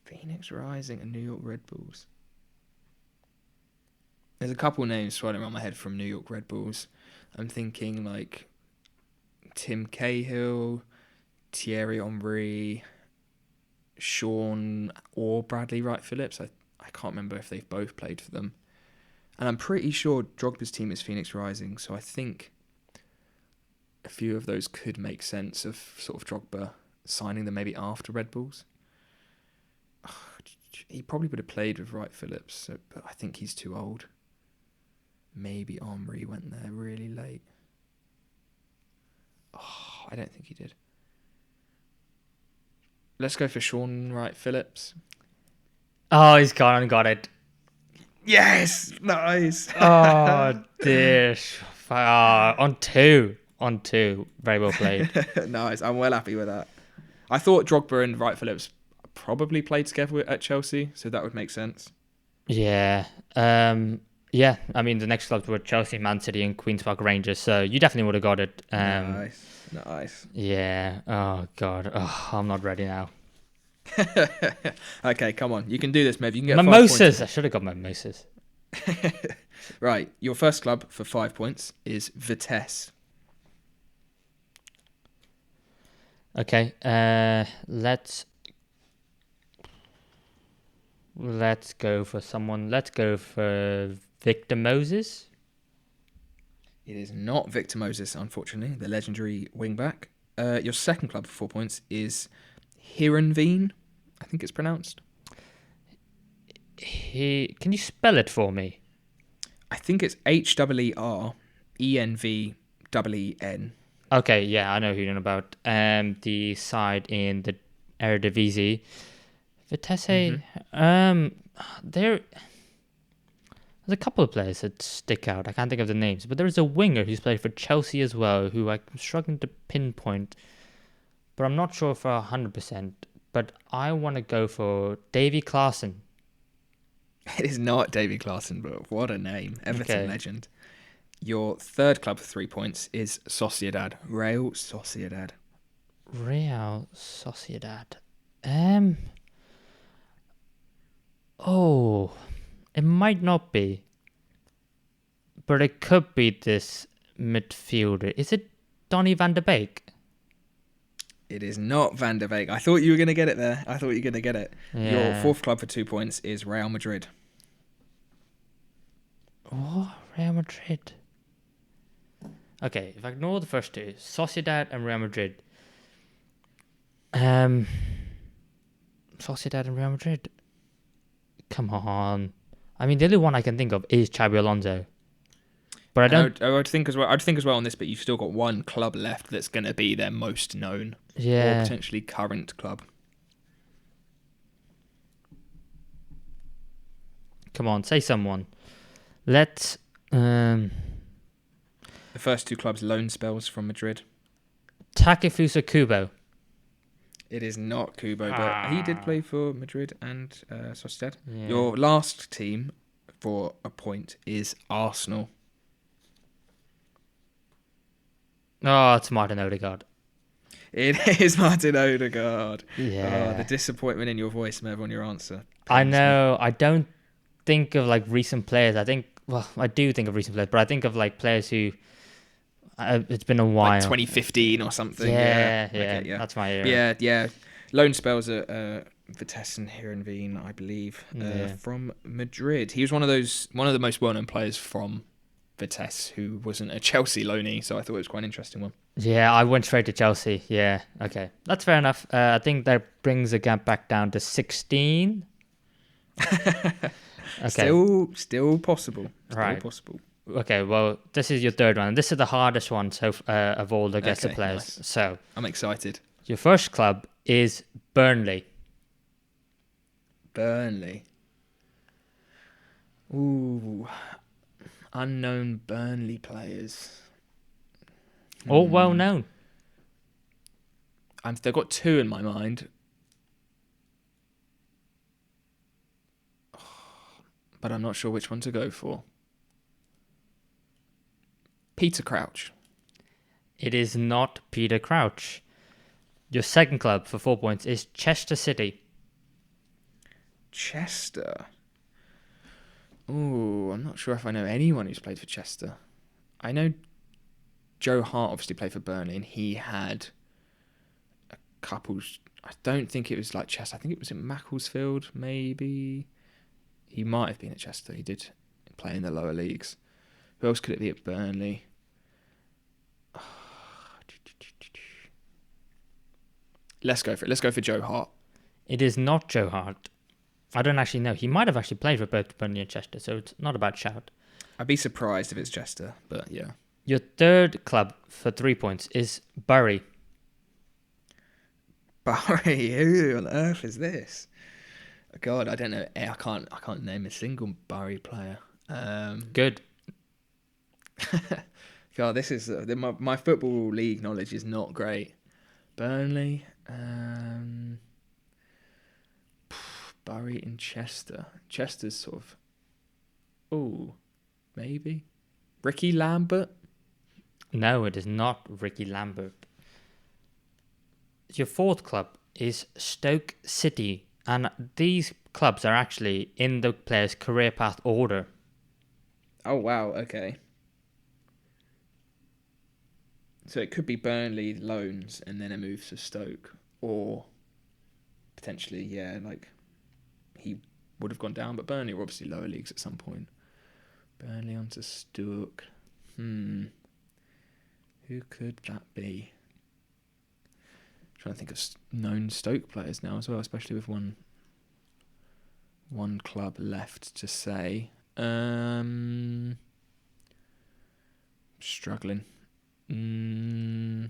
Phoenix Rising and New York Red Bulls. There's a couple names swirling around my head from New York Red Bulls. I'm thinking like Tim Cahill, Thierry Henry, Sean or Bradley Wright Phillips. I can't remember if they've both played for them. And I'm pretty sure Drogba's team is Phoenix Rising, so I think a few of those could make sense of sort of Drogba signing them maybe after Red Bulls. He probably would have played with Wright Phillips, but I think he's too old. Maybe Henry went there really late. Oh, I don't think he did. Let's go for Sean Wright Phillips. Oh, he's gone and got it. Yes! Nice! Oh, dear. On two. Very well played. Nice. I'm well happy with that. I thought Drogba and Wright Phillips probably played together at Chelsea, so that would make sense. Yeah. Yeah, I mean, the next clubs were Chelsea, Man City, and Queen's Park Rangers, so you definitely would have got it. Nice. Yeah. Oh, God. Oh, I'm not ready now. Okay, come on. You can do this, Mev. You can get Mimosas. 5 points. I should have got mimosas. Right. Your first club for 5 points is Vitesse. Okay. Let's go for someone. Let's go for Victor Moses. It is not Victor Moses, unfortunately, the legendary wing-back. Your second club for 4 points is Heerenveen, I think it's pronounced. Can you spell it for me? I think it's Herenveen. Okay, yeah, I know who you're talking about. The side in the Eredivisie. Vitesse. There's a couple of players that stick out. I can't think of the names, but there is a winger who's played for Chelsea as well, who I'm struggling to pinpoint, but I'm not sure for 100%. But I want to go for Davy Klaassen. It is not Davy Klaassen, but what a name. Everton Okay. legend. Your third club for 3 points is Sociedad. Real Sociedad. Real Sociedad. Oh, it might not be, but it could be this midfielder. Is it Donny van de Beek? It is not Van der Beek. I thought you were going to get it there. Yeah. Your fourth club for 2 points is Real Madrid. Oh, Real Madrid. Okay, if I ignore the first two, Sociedad and Real Madrid. Sociedad and Real Madrid. Come on. I mean, the only one I can think of is Xabi Alonso. But I don't. I would think as well. I'd think as well on this, but you've still got one club left that's going to be their most known, Yeah. or potentially current club. Come on, say someone. Let's. The first two clubs loan spells from Madrid. Takefusa Kubo. It is not Kubo, but he did play for Madrid and Sociedad. Yeah. Your last team for a point is Arsenal. Oh, it's Martin Odegaard. It is Martin Odegaard. Yeah. Oh, the disappointment in your voice, Mev, on your answer. I know. I don't think of like recent players. I do think of recent players, but I think of like players who it's been a while. Like 2015 or something. Yeah. Okay, That's my era. Yeah. Loan spells at Vitesse and Heerenveen, I believe, from Madrid. He was one of the most well-known players from Vitesse who wasn't a Chelsea loanee, so I thought it was quite an interesting one. Yeah, I went straight to Chelsea. Yeah, okay. That's fair enough. I think that brings the gap back down to 16. Okay. Still possible. Right. Still possible. Okay, well, this is your third one. And this is the hardest one of all the guesser players. Nice. So, I'm excited. your first club is Burnley. Burnley. Ooh. Unknown Burnley players. All well known. They've got two in my mind. but I'm not sure which one to go for. Peter Crouch. It is not Peter Crouch. Your second club for 4 points is Chester City. Chester. Ooh, I'm not sure if I know anyone who's played for Chester. I know Joe Hart obviously played for Burnley, and he had a couple. I don't think it was like Chester. I think it was in Macclesfield, maybe. He might have been at Chester. He did play in the lower leagues. Who else could it be at Burnley? Let's go for it. Let's go for Joe Hart. It is not Joe Hart. I don't actually know. He might have actually played for both Burnley and Chester, so it's not a bad shout. I'd be surprised if it's Chester, but yeah. Your third club for 3 points is Bury. Bury? Who on earth is this? God, I don't know. I can't name a single Bury player. Good. God, this is my football league knowledge is not great. Burnley, Bury and Chester. Chester's sort of. Oh, maybe Ricky Lambert. No, it is not Ricky Lambert. Your fourth club is Stoke City, and these clubs are actually in the player's career path order. Oh wow, okay. So it could be Burnley loans and then a move to Stoke, or potentially, yeah, like he would have gone down, but Burnley were obviously lower leagues at some point. Burnley onto Stoke. Who could that be? I'm trying to think of known Stoke players now as well, especially with one club left to say. Struggling. No,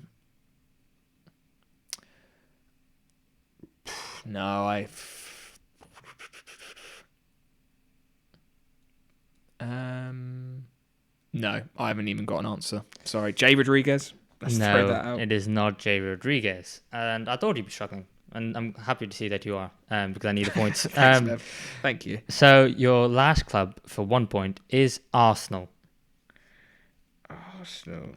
no, I haven't even got an answer. Sorry, Jay Rodriguez. Let's throw that out. It is not Jay Rodriguez, and I thought you'd be struggling, and I'm happy to see that you are, because I need the points. Thanks, Mev. Thank you. So your last club for 1 point is Arsenal. Arsenal.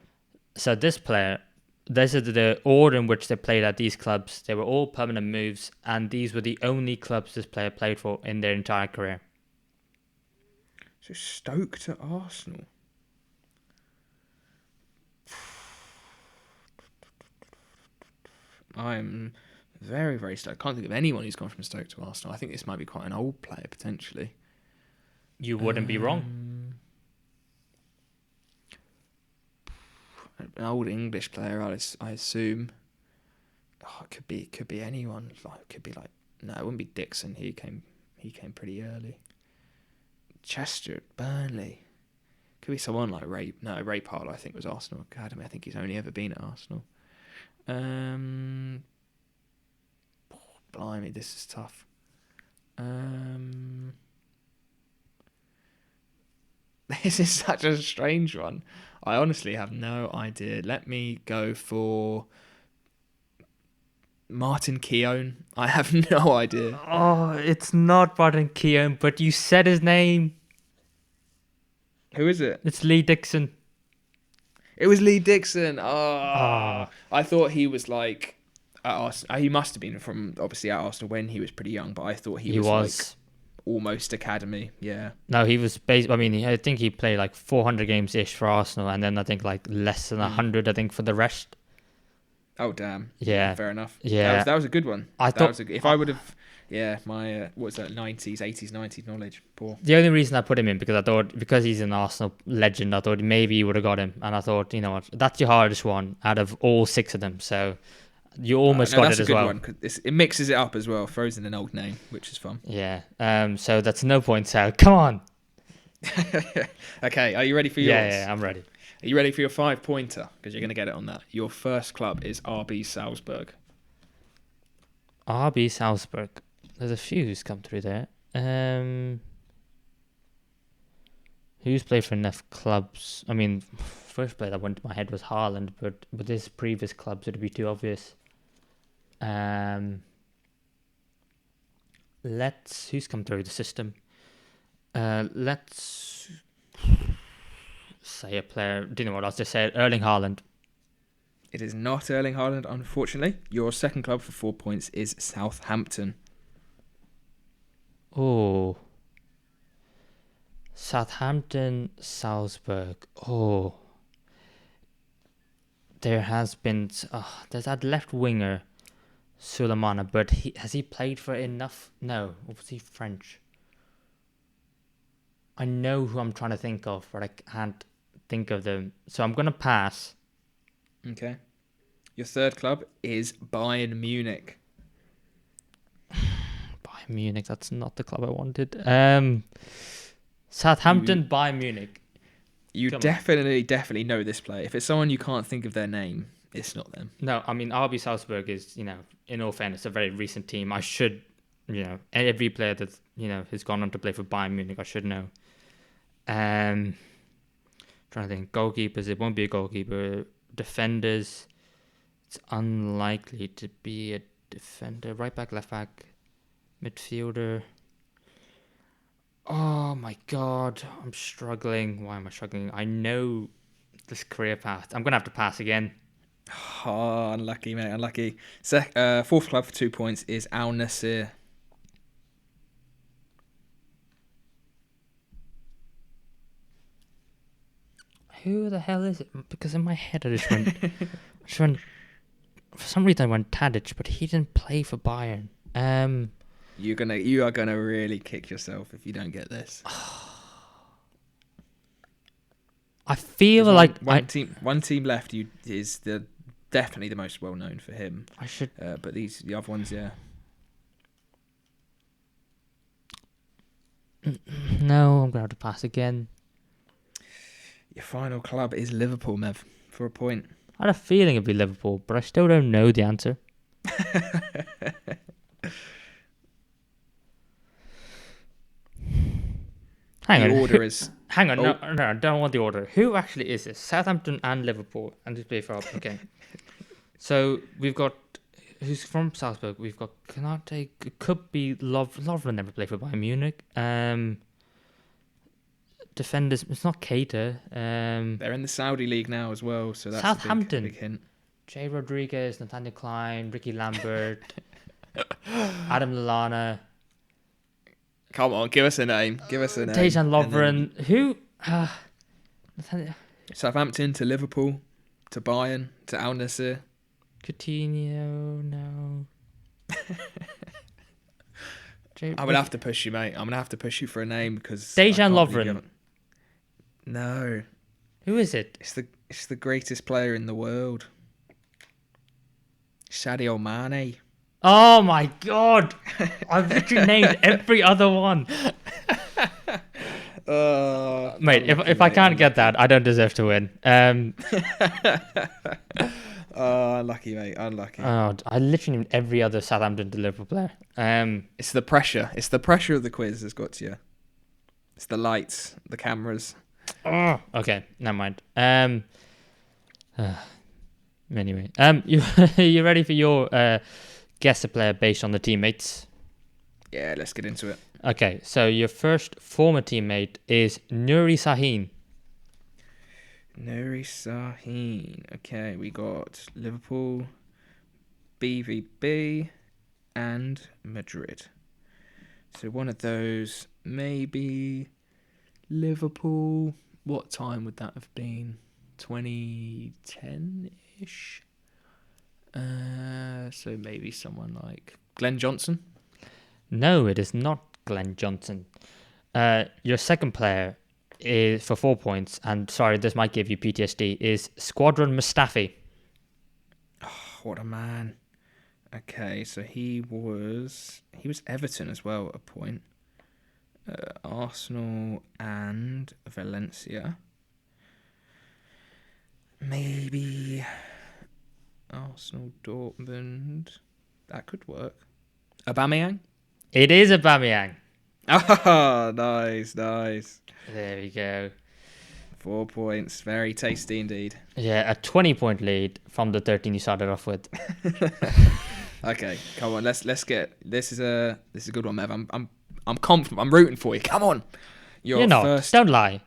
So this player, this is the order in which they played at these clubs. They were all permanent moves, and these were the only clubs this player played for in their entire career. So Stoke to Arsenal. I'm very, very slow. I can't think of anyone who's gone from Stoke to Arsenal. I think this might be quite an old player, potentially. You wouldn't be wrong. An old English player, I assume. Oh, it could be anyone. Like, it could be like, no, it wouldn't be Dixon. He came pretty early. Chester, Burnley. Could be someone like Ray. No, Ray Parlour, I think, was Arsenal Academy. I think he's only ever been at Arsenal. Blimey, this is tough. This is such a strange one. I honestly have no idea. Let me go for Martin Keown. I have no idea. Oh, it's not Martin Keown, but you said his name. Who is it? It's Lee Dixon. It was Lee Dixon. I thought he was like at Arsenal. He must have been from obviously at Arsenal when he was pretty young, but I thought he was like almost academy. Yeah. No, he was I think he played like 400 games ish for Arsenal, and then I think like less than 100. I think for the rest. Oh damn. Yeah. Fair enough. Yeah. That was a good one. I thought if I would have. Yeah, my what was that? 90s, 80s, 90s knowledge. Poor. The only reason I put him in because I thought because he's an Arsenal legend, I thought maybe you would have got him, and I thought you know what, that's your hardest one out of all 6 of them, so you almost got it as well. That's a good one. It mixes it up as well, throws in an old name, which is fun. Yeah. So that's no point, Sal. Come on. Okay, are you ready for yours? Yeah, I'm ready. Are you ready for your 5-pointer? Because you're going to get it on that. Your first club is RB Salzburg. RB Salzburg. There's a few who's come through there. Who's played for enough clubs? I mean, first player that went to my head was Haaland, but with his previous clubs, it'd be too obvious. Who's come through the system? Let's say a player. Do you know what? I'll just say it, Erling Haaland. It is not Erling Haaland, unfortunately. Your second club for 4 points is Southampton. Oh. Southampton, Salzburg. Oh. There has been... there's that left winger, Sulemana, but has he played for enough? No. Or was he French? I know who I'm trying to think of, but I can't think of them. So I'm going to pass. Okay. Your third club is Bayern Munich. Bayern Munich, that's not the club I wanted. Southampton, Bayern Munich. You definitely know this player. If it's someone you can't think of their name, it's not them. No, I mean, RB Salzburg is, in all fairness, a very recent team. I should, every player that, has gone on to play for Bayern Munich, I should know. Trying to think. Goalkeepers, it won't be a goalkeeper. Defenders, it's unlikely to be a defender. Right back, left back, midfielder. Oh my god, I'm struggling. Why am I struggling? I know this career path. I'm going to have to pass again. Oh, unlucky, mate, unlucky. Fourth club for 2 points is Al Nassr. Who the hell is it? Because in my head I just went, for some reason I went Tadic, but he didn't play for Bayern. You are gonna really kick yourself if you don't get this. I feel like one team left. Is definitely the most well known for him. I should, but the other ones, yeah. No, I'm gonna have to pass again. Your final club is Liverpool, Mev, for a point. I had a feeling it'd be Liverpool, but I still don't know the answer. Hang on. Order is... Hang on, no, I don't want the order. Who actually is this? Southampton and Liverpool. And just play for okay. So we've got... Who's from Salzburg? We've got Kanate. It could be Lovren never played for Bayern Munich. Defenders, it's not Keita. They're in the Saudi league now as well, so that's Southampton. a big hint. Jay Rodriguez, Nathaniel Klein, Ricky Lambert, Adam Lallana. Come on, give us a name. Dejan Lovren. Who? Southampton to Liverpool to Bayern to Al Nassr. Coutinho, no. I'm gonna have to push you, mate. I'm gonna have to push you for a name because Dejan Lovren. No. Who is it? It's the greatest player in the world. Sadio Mane. Oh my god! I've literally named every other one. Mate, if I can't get that, I don't deserve to win. Unlucky, mate. Unlucky. Oh, I literally named every other Southampton to Liverpool player. It's the pressure. It's the pressure of the quiz that's got to you. It's the lights, the cameras. Oh, okay, never mind. Anyway, you ready for your guess a player based on the teammates? Yeah, let's get into it. Okay, so your first former teammate is Nuri Sahin. Nuri Sahin. Okay, we got Liverpool, BVB, and Madrid. So one of those, maybe Liverpool. What time would that have been? 2010-ish? So maybe someone like Glenn Johnson? No, it is not Glenn Johnson. Your second player is for 4 points, and sorry, this might give you PTSD, is Squadron Mustafi. Oh, what a man. Okay, so he was Everton as well at a point. Arsenal and Valencia. Maybe Arsenal, Dortmund. That could work. Aubameyang? It is Aubameyang. Oh, nice. There we go. 4 points. Very tasty indeed. Yeah, a 20-point lead from the 13 you started off with. Okay, come on. Let's get. This is a good one, Mev. I'm confident. I'm rooting for you. Come on. You're not. Don't lie.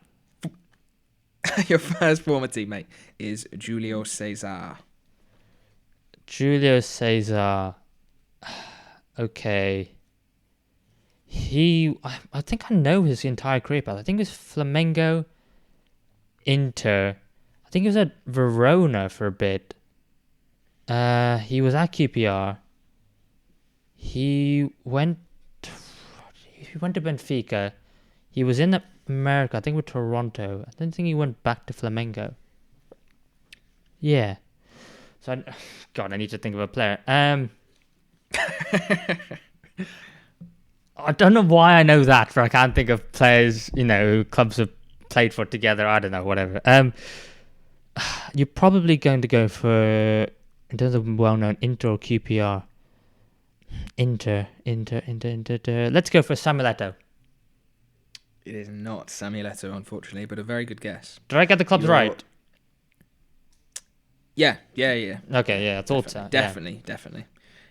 Your first former teammate is Julio Cesar. Julio Cesar. Okay. I think I know his entire career path. I think it was Flamengo, Inter. I think he was at Verona for a bit. He was at QPR. He went to Benfica. He was in America, I think with Toronto. I don't think he went back to Flamengo. Yeah. So, God, I need to think of a player. I don't know why I know that, but I can't think of players, who clubs have played for together. I don't know, whatever. You're probably going to go for, in terms of well-known, Inter or QPR. Inter. Let's go for Samuel Eto'o. It is not Samuel Eto'o, unfortunately, but a very good guess. Did I get the clubs right? Yeah. Okay, yeah, I thought so. Definitely.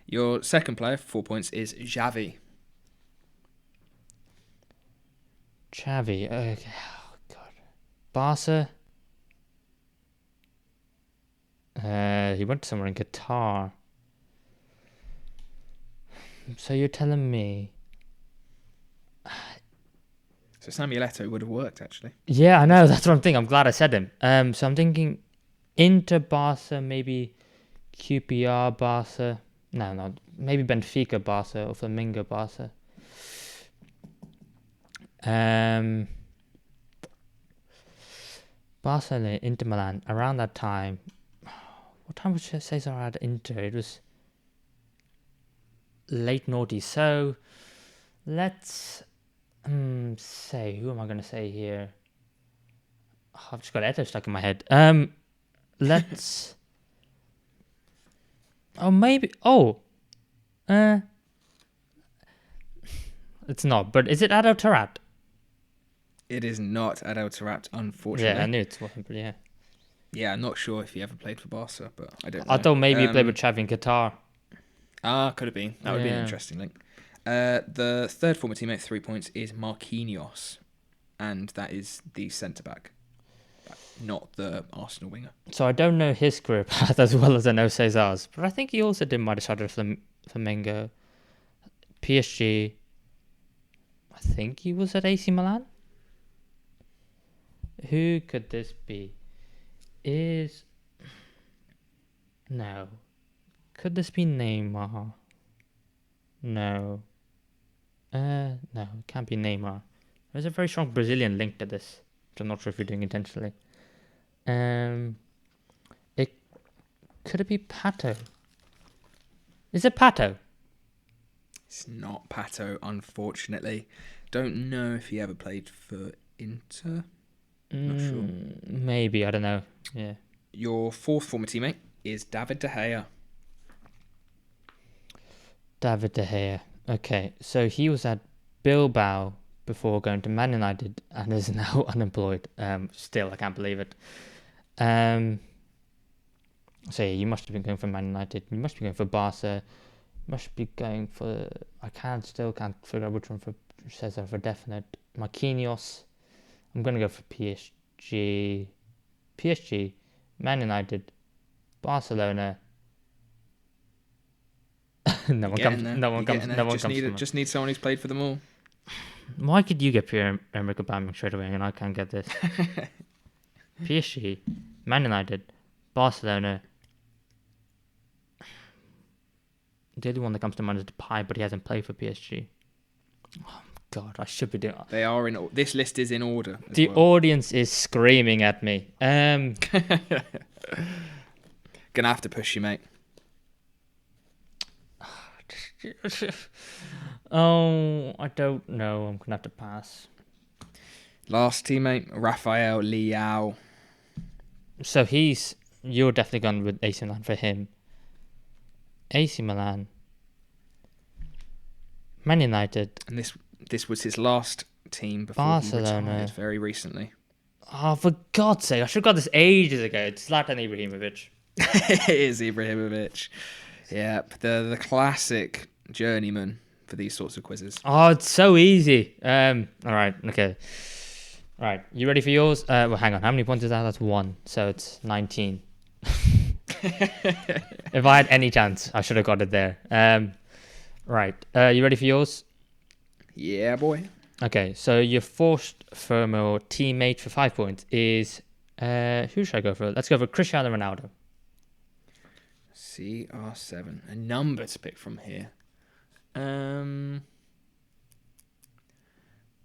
Your second player for 4 points is Xavi. Xavi, okay. Oh, God. Barca. He went somewhere in Qatar. So you're telling me... So Samuel Eto'o would have worked, actually. Yeah, I know. That's what I'm thinking. I'm glad I said him. So I'm thinking Inter Barca, maybe QPR Barca. No. Maybe Benfica Barca or Flamengo Barca. Barcelona, Inter Milan. Around that time. What time was Cesar at Inter? It was late noughties. So let's... say, who am I going to say here? Oh, I've just got Eto'o stuck in my head. Let's... Oh, maybe... Oh! It's not, but is it Adel Taarabt? It is not Adel Taarabt, unfortunately. Yeah, I knew it wasn't, but yeah. Yeah, I'm not sure if he ever played for Barca, but I don't know. I thought maybe he played with Xavi in Qatar. Could have been. That would be an interesting link. The third former teammate, 3 points, is Marquinhos, and that is the centre-back, not the Arsenal winger. So I don't know his career path as well as I know Cesar's, but I think he also did might have started Flamengo, PSG. I think he was at AC Milan. Who could this be? No. Could this be Neymar? No. No, it can't be Neymar. There's a very strong Brazilian link to this, which I'm not sure if you're doing intentionally. Could it be Pato? Is it Pato? It's not Pato, unfortunately. Don't know if he ever played for Inter. Not sure. Maybe, I don't know. Yeah. Your fourth former teammate is David De Gea. David De Gea. Okay, so he was at Bilbao before going to Man United and is now unemployed. Still, I can't believe it. So yeah, you must have been going for Man United. You must be going for Barca. You must be going for... Still can't figure out which one for Cesar for definite. Marquinhos. I'm going to go for PSG. PSG, Man United, Barcelona. No one comes to mind. Just need someone who's played for them all. Why could you get Pierre-Emerick Aubameyang straight away and I can't get this? PSG, Man United, Barcelona. The only one that comes to mind is Depay, but he hasn't played for PSG. Oh, God, I should be doing... They are in... This list is in order. The audience is screaming at me. Gonna have to push you, mate. Oh, I don't know. I'm gonna have to pass. Last teammate, Rafael Leao. So you're definitely gone with AC Milan for him. AC Milan, Man United, and this was his last team before Barcelona. He retired very recently. Oh, for God's sake! I should have got this ages ago. It's Zlatan Ibrahimovic. It is Ibrahimovic. Yeah, the classic journeyman for these sorts of quizzes. Oh, it's so easy. All right, okay. Right, you ready for yours? Well, hang on. How many points is that? That's 1. So it's 19. If I had any chance, I should have got it there. Right. You ready for yours? Yeah, boy. Okay, so your first former teammate for 5 points is... who should I go for? Let's go for Cristiano Ronaldo. CR7. A number to pick from here.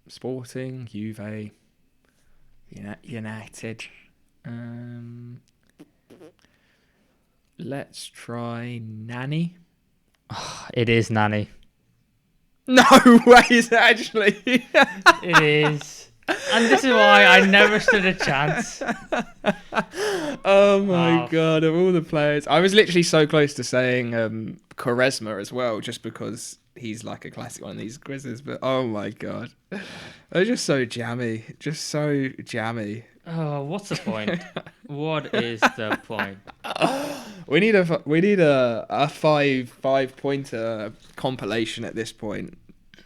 Sporting, Juve, United. Let's try Nani. It is Nani. No way, is it actually? It is. And this is why I never stood a chance. Oh my God, of all the players. I was literally so close to saying Quaresma as well, just because he's like a classic one of these quizzes. But oh my God. They're just so jammy. Just so jammy. Oh, what's the point? What is the point? We need a five pointer compilation at this point.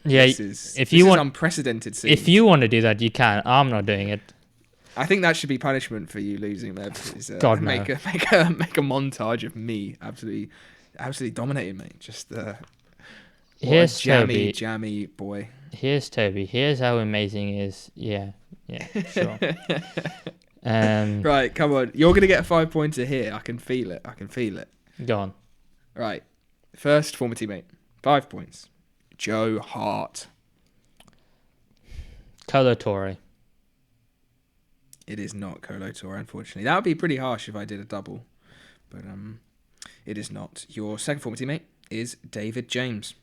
Yeah, this is unprecedented scenes. If you want to do that, you can. I'm not doing it. I think that should be punishment for you losing, Mev. God, no. Make a montage of me absolutely dominating, mate. Just here's jammy, Toby. Jammy boy. Here's Toby. Here's how amazing he is. Yeah, sure. Right, come on. You're gonna get a 5 pointer here. I can feel it. Go on. Right, first former teammate, 5 points. Joe Hart. Colo Torre. It is not Colo Torre, unfortunately. That would be pretty harsh if I did a double, but it is not. Your second former teammate is David James.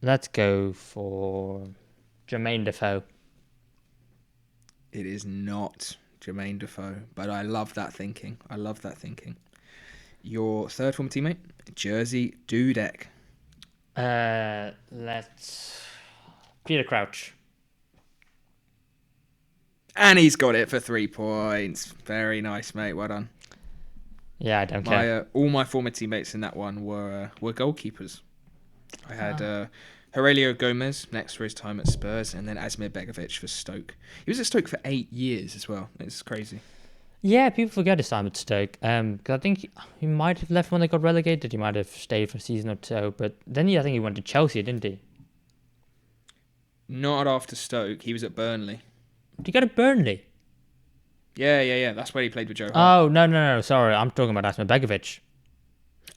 Let's go for Jermaine Defoe. It is not Jermaine Defoe, but I love that thinking. Your third former teammate, Jersey Dudek. Let's Peter Crouch. And he's got it for 3 points. Very nice, mate. Well done. Yeah, I don't care. All my former teammates in that one were goalkeepers. I had Aurelio Gomez next for his time at Spurs, and then Asmir Begovic for Stoke. He was at Stoke for 8 years as well. It's crazy. Yeah, people forget his time at Stoke. Because I think he might have left when they got relegated. He might have stayed for a season or two. But then I think he went to Chelsea, didn't he? Not after Stoke. He was at Burnley. Did he go to Burnley? Yeah. That's where he played with Joe Hart. Oh, no. Sorry, I'm talking about Asmir Begovic.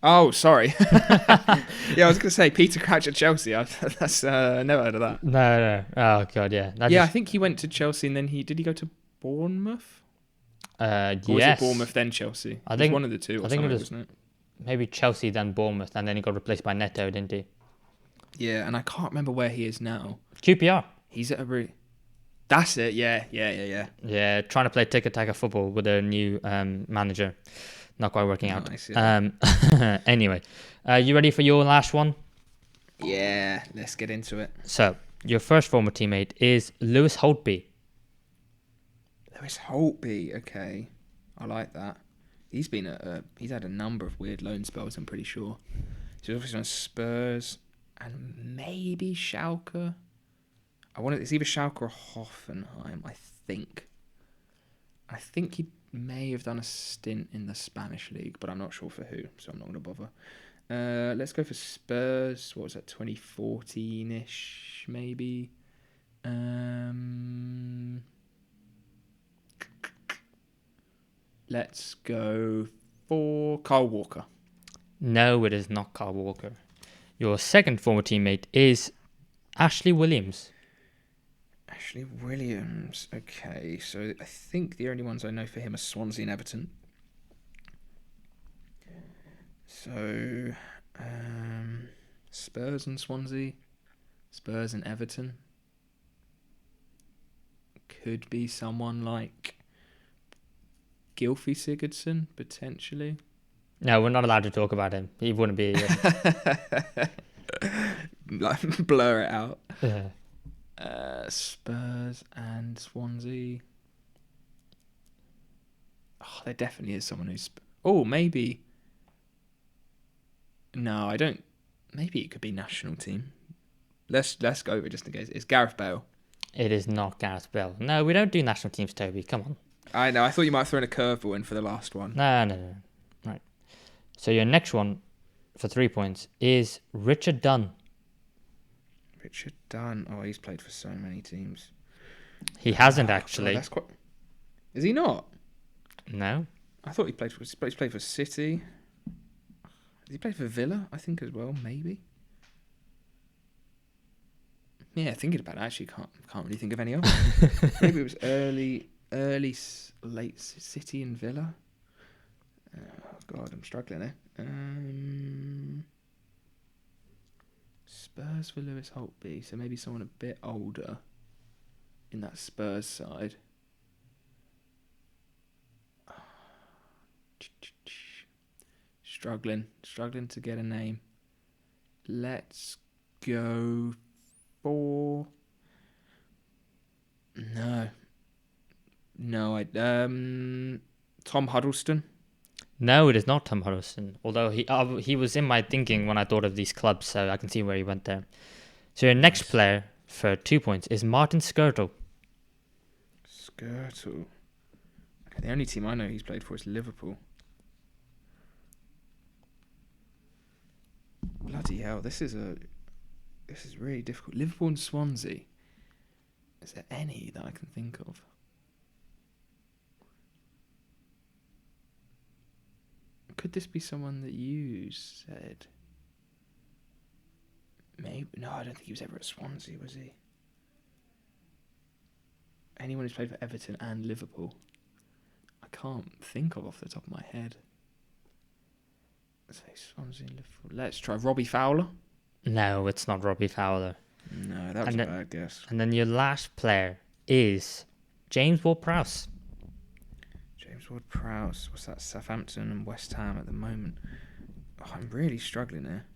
Oh, sorry. Yeah, I was going to say Peter Crouch at Chelsea. That's never heard of that. No. Oh, God, yeah. I think he went to Chelsea and then did he go to Bournemouth? Yes. Or was it Bournemouth then Chelsea? I think one of the two. I think it was, wasn't it? Maybe Chelsea then Bournemouth, and then he got replaced by Neto, didn't he? Yeah, and I can't remember where he is now. QPR. He's at That's it. Yeah. Yeah, trying to play tiki-taka football with a new manager. Not quite working out. Nice, yeah. Anyway, you ready for your last one? Yeah, let's get into it. So, your first former teammate is Lewis Holtby. Lewis Holtby, okay. I like that. He's had a number of weird loan spells, I'm pretty sure. He's obviously on Spurs and maybe Schalke. It's either Schalke or Hoffenheim, I think. I think he may have done a stint in the Spanish league, but I'm not sure for who, so I'm not going to bother. Let's go for Spurs. What was that, 2014-ish, maybe? Let's go for Kyle Walker. No, it is not Kyle Walker. Your second former teammate is Ashley Williams. Ashley Williams. Okay, so I think the only ones I know for him are Swansea and Everton. So, Spurs and Swansea. Spurs and Everton. Could be someone like Gylfi Sigurdsson, potentially. No, we're not allowed to talk about him. He wouldn't be. Like, blur it out. Yeah. Spurs and Swansea. Oh, there definitely is someone who's... Oh, maybe... No, I don't... Maybe it could be national team. Let's go over it just in case. It's Gareth Bale. It is not Gareth Bale. No, we don't do national teams, Toby. Come on. I know. I thought you might have thrown a curveball in for the last one. No. Right. So your next one for 3 points is Richard Dunn. Richard Dunn. Oh, he's played for so many teams. He hasn't actually. God, Is he not? No. I thought he's played for City. Has he played for Villa? I think as well, maybe. Yeah, thinking about it, actually can't really think of any others. Maybe it was late City and Villa. Oh God, I'm struggling here. Spurs for Lewis Holtby, so maybe someone a bit older in that Spurs side. Struggling to get a name. Let's go for... No, Tom Huddleston. No, it is not Tom Huddleston. Although he was in my thinking when I thought of these clubs, so I can see where he went there. So your next player for 2 points is Martin Skrtel. Skrtel. The only team I know he's played for is Liverpool. Bloody hell, this is really difficult. Liverpool and Swansea. Is there any that I can think of? Could this be someone that you said? Maybe. No, I don't think he was ever at Swansea, was he? Anyone who's played for Everton and Liverpool? I can't think of off the top of my head. Let's say Swansea and Liverpool. Let's try Robbie Fowler. No, it's not Robbie Fowler. No, that was a bad guess. And then your last player is James Ward-Prowse. James Ward-Prowse. What's that? Southampton and West Ham at the moment. Oh, I'm really struggling here.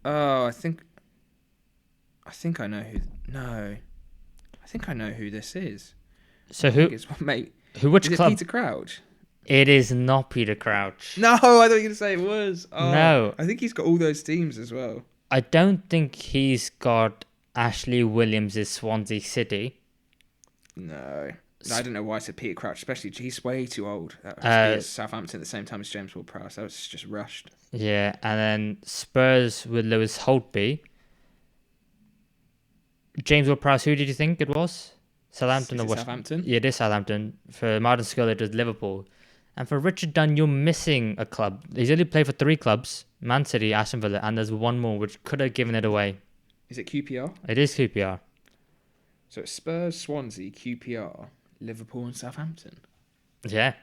Oh, I think I know who. No, I think I know who this is. So Which Which club? It Peter Crouch? It is not Peter Crouch. No, I thought you were going to say it was. Oh, no. I think he's got all those teams as well. I don't think he's got Ashley Williams' Swansea City. No, I don't know why I said Peter Crouch, especially he's way too old. That was Southampton at the same time as James Ward-Prowse. That was just rushed. Yeah, and then Spurs with Lewis Holtby. James Ward-Prowse, who did you think it was? Southampton or West? Southampton? Yeah, it is Southampton. For Martin Skrtel, it was Liverpool. And for Richard Dunn, you're missing a club. He's only played for 3 clubs: Man City, Aston Villa, and there's one more which could have given it away. Is it QPR? It is QPR. So it's Spurs, Swansea, QPR, Liverpool, and Southampton. Yeah.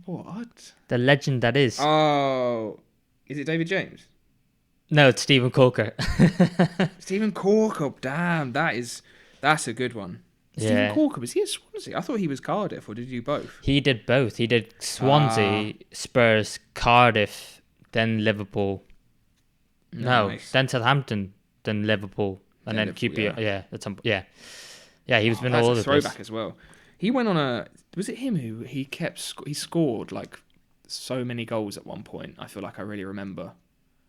What? The legend that is. Oh, is it David James? No, it's Stephen Corker. Stephen Corker. Damn, that's a good one. Yeah. Stephen Corker, was he at Swansea? I thought he was Cardiff, or did you do both? He did both. He did Swansea, Spurs, Cardiff, then Liverpool. Nice. Then Southampton, then Liverpool, and then QPR. Yeah, he's been all over the place. Throwback as well. He went on a... Was it him who he scored like so many goals at one point? I feel like I really remember.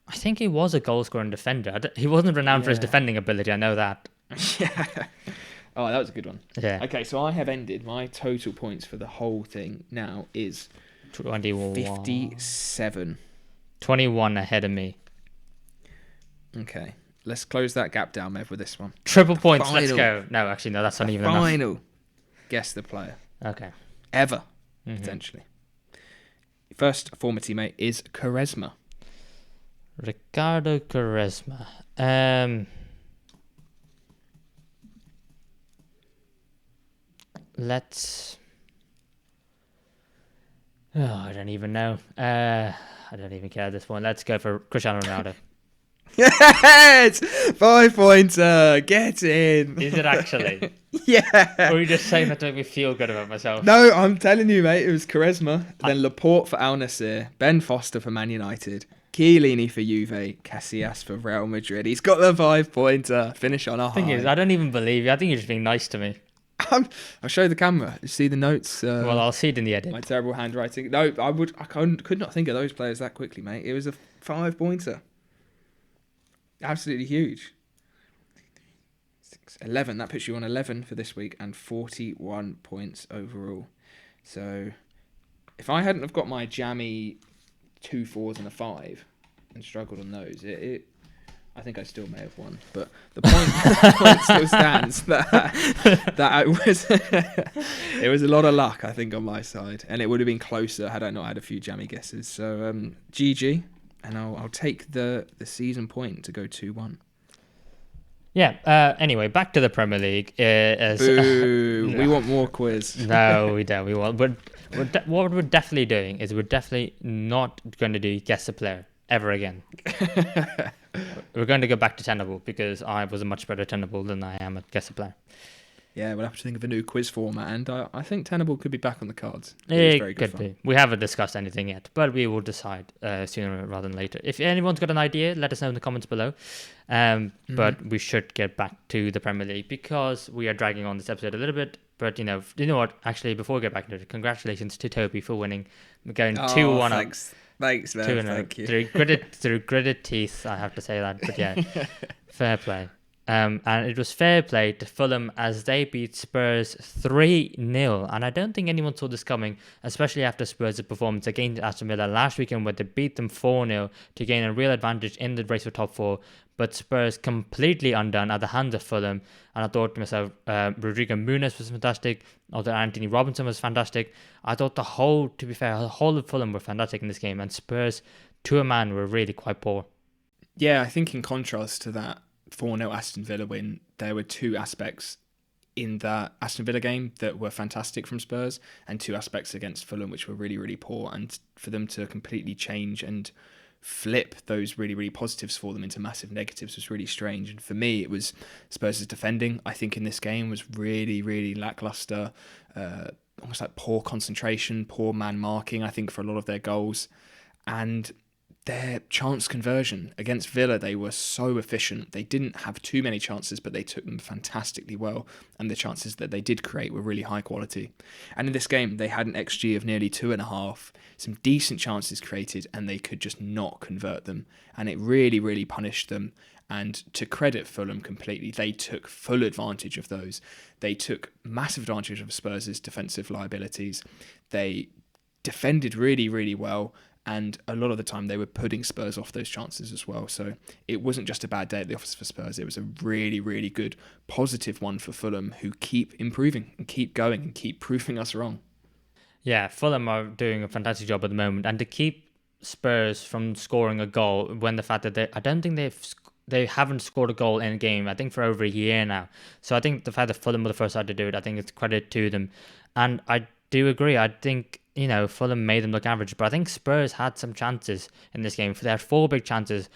I think he was a goal-scoring defender. He wasn't renowned for his defending ability, I know that. Yeah. Oh, that was a good one. Yeah. Okay, so I have ended. My total points for the whole thing now is 57. 21 ahead of me. Okay, let's close that gap down, Mev, with this one. Triple points, let's go. No, actually, no, that's not even enough. Final. Guess the player. Okay. Ever, potentially. First former teammate is Quaresma. Ricardo Quaresma. Let's... Oh, I don't even know. I don't even care at this point. Let's go for Cristiano Ronaldo. Yes! 5 pointer! Get in! Is it actually? Yeah! Or are you just saying that to make me feel good about myself? No, I'm telling you, mate. It was Quaresma, then Laporte for Al Nassr, Ben Foster for Man United, Chiellini for Juve, Casillas for Real Madrid. He's got the 5 pointer. Finish on a high. The thing is, I don't even believe you. I think you're just being nice to me. I'll show the camera. You see the notes? Well, I'll see it in the edit. My terrible handwriting. No, I could not think of those players that quickly, mate. It was a 5 pointer. Absolutely huge. 11. That puts you on 11 for this week and 41 points overall. So if I hadn't have got my jammy 2 4s and a 5 and struggled on those, I think I still may have won. But the point still stands that it was a lot of luck, I think, on my side, and it would have been closer had I not had a few jammy guesses. So GG, and I'll take the season point to go 2-1. Yeah. Anyway, back to the Premier League. Boo! We want more quiz. No, we don't. We want. But what we're definitely doing is we're definitely not going to do guess a player ever again. We're going to go back to Tenable because I was a much better Tenable than I am at guess a player. Yeah, we'll have to think of a new quiz format, and I think Tenable could be back on the cards. It could be. We haven't discussed anything yet, but we will decide sooner rather than later. If anyone's got an idea, let us know in the comments below. But we should get back to the Premier League because we are dragging on this episode a little bit. But you know what? Actually, before we get back into it, congratulations to Toby for winning. We're going 2-1 up. Thanks, man. Thank you. Through gritted teeth, I have to say that. But yeah, fair play. And it was fair play to Fulham as they beat Spurs 3-0. And I don't think anyone saw this coming, especially after Spurs' performance against Aston Villa last weekend where they beat them 4-0 to gain a real advantage in the race for top 4. But Spurs completely undone at the hands of Fulham. And I thought to myself, Rodrigo Muniz was fantastic. I thought Anthony Robinson was fantastic. I thought the whole of Fulham were fantastic in this game. And Spurs, to a man, were really quite poor. Yeah, I think in contrast to that 4-0 Aston Villa win, there were two aspects in that Aston Villa game that were fantastic from Spurs and two aspects against Fulham which were really, really poor. And for them to completely change and flip those really, really positives for them into massive negatives was really strange. And for me, it was Spurs' defending, I think, in this game was really, really lackluster, almost like poor concentration, poor man marking, I think, for a lot of their goals. And their chance conversion against Villa, they were so efficient. They didn't have too many chances, but they took them fantastically well. And the chances that they did create were really high quality. And in this game, they had an XG of nearly 2.5, some decent chances created, and they could just not convert them. And it really, really punished them. And to credit Fulham completely, they took full advantage of those. They took massive advantage of Spurs' defensive liabilities. They defended really, really well. And a lot of the time they were putting Spurs off those chances as well. So it wasn't just a bad day at the office for Spurs. It was a really, really good, positive one for Fulham, who keep improving and keep going and keep proving us wrong. Yeah, Fulham are doing a fantastic job at the moment. And to keep Spurs from scoring a goal when the fact that I don't think they haven't scored a goal in a game, I think, for over a year now. So I think the fact that Fulham were the first side to do it, I think it's credit to them. And I do agree. I think, Fulham made them look average, but I think Spurs had some chances in this game. They had four big chances,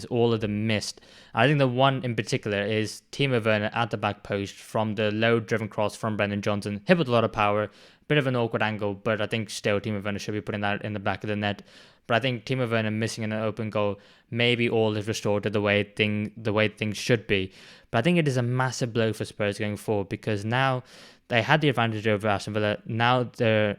all of them missed. I think the one in particular is Timo Werner at the back post from the low-driven cross from Brendan Johnson. Hit with a lot of power, bit of an awkward angle, but I think still Timo Werner should be putting that in the back of the net. But I think Timo Werner missing an open goal, maybe all is restored to the way things should be. But I think it is a massive blow for Spurs going forward because now they had the advantage over Aston Villa. Now they're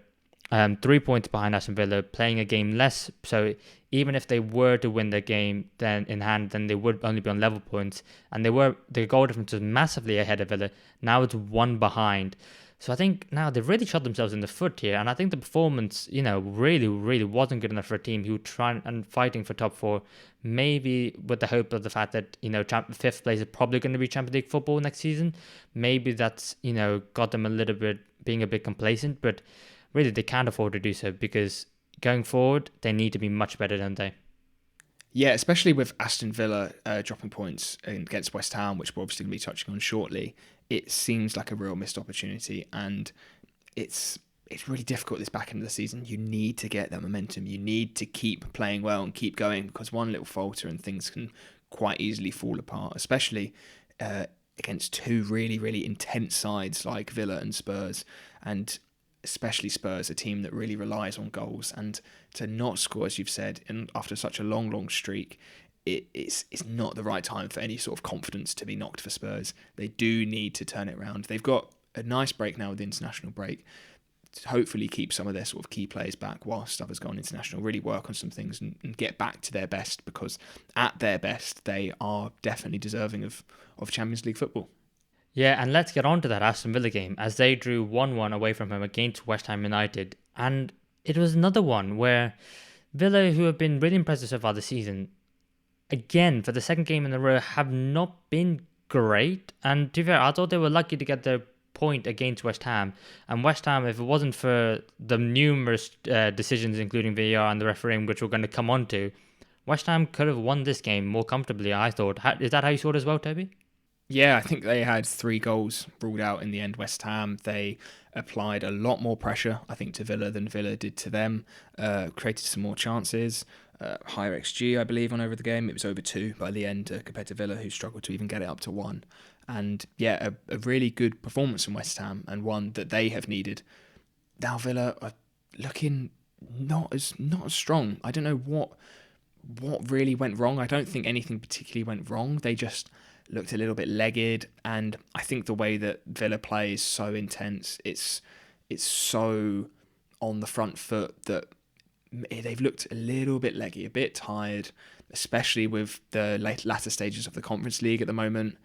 3 points behind Aston Villa, playing a game less. So even if they were to win the game then in hand, then they would only be on level points. And the goal difference was massively ahead of Villa. Now it's one behind. So I think now they've really shot themselves in the foot here. And I think the performance, really, really wasn't good enough for a team who trying and fighting for top 4. Maybe with the hope of the fact that, fifth place is probably going to be Champions League football next season. Maybe that's, got them a little bit being a bit complacent. But really, they can't afford to do so because going forward, they need to be much better, don't they? Yeah, especially with Aston Villa dropping points against West Ham, which we're obviously going to be touching on shortly. It seems like a real missed opportunity, and it's really difficult this back end of the season. You need to get that momentum. You need to keep playing well and keep going, because one little falter and things can quite easily fall apart, especially against two really, really intense sides like Villa and Spurs, and especially Spurs, a team that really relies on goals. And to not score, as you've said, after such a long streak, it's not the right time for any sort of confidence to be knocked for Spurs. They do need to turn it around. They've got a nice break now with the international break hopefully keep some of their sort of key players back whilst others go on international, really work on some things and get back to their best, because at their best, they are definitely deserving of Champions League football. Yeah, and let's get on to that Aston Villa game, as they drew 1-1 away from home against West Ham United. And it was another one where Villa, who have been really impressive so far this season, again, for the second game in a row, have not been great. And to be fair, I thought they were lucky to get their point against West Ham. And West Ham, if it wasn't for the numerous decisions, including VAR and the refereeing, which we're going to come on to, West Ham could have won this game more comfortably, I thought. Is that how you saw it as well, Toby? Yeah, I think they had 3 goals ruled out in the end, West Ham. They applied a lot more pressure, I think, to Villa than Villa did to them. Created some more chances. Higher XG, I believe, on over the game. It was over 2 by the end compared to Villa, who struggled to even get it up to 1. And yeah, a really good performance from West Ham, and one that they have needed. Now Villa are looking not as strong. I don't know what really went wrong. I don't think anything particularly went wrong. They just looked a little bit legged, and I think the way that Villa play is so intense. It's so on the front foot that they've looked a little bit leggy, a bit tired, especially with the latter stages of the Conference League at the moment.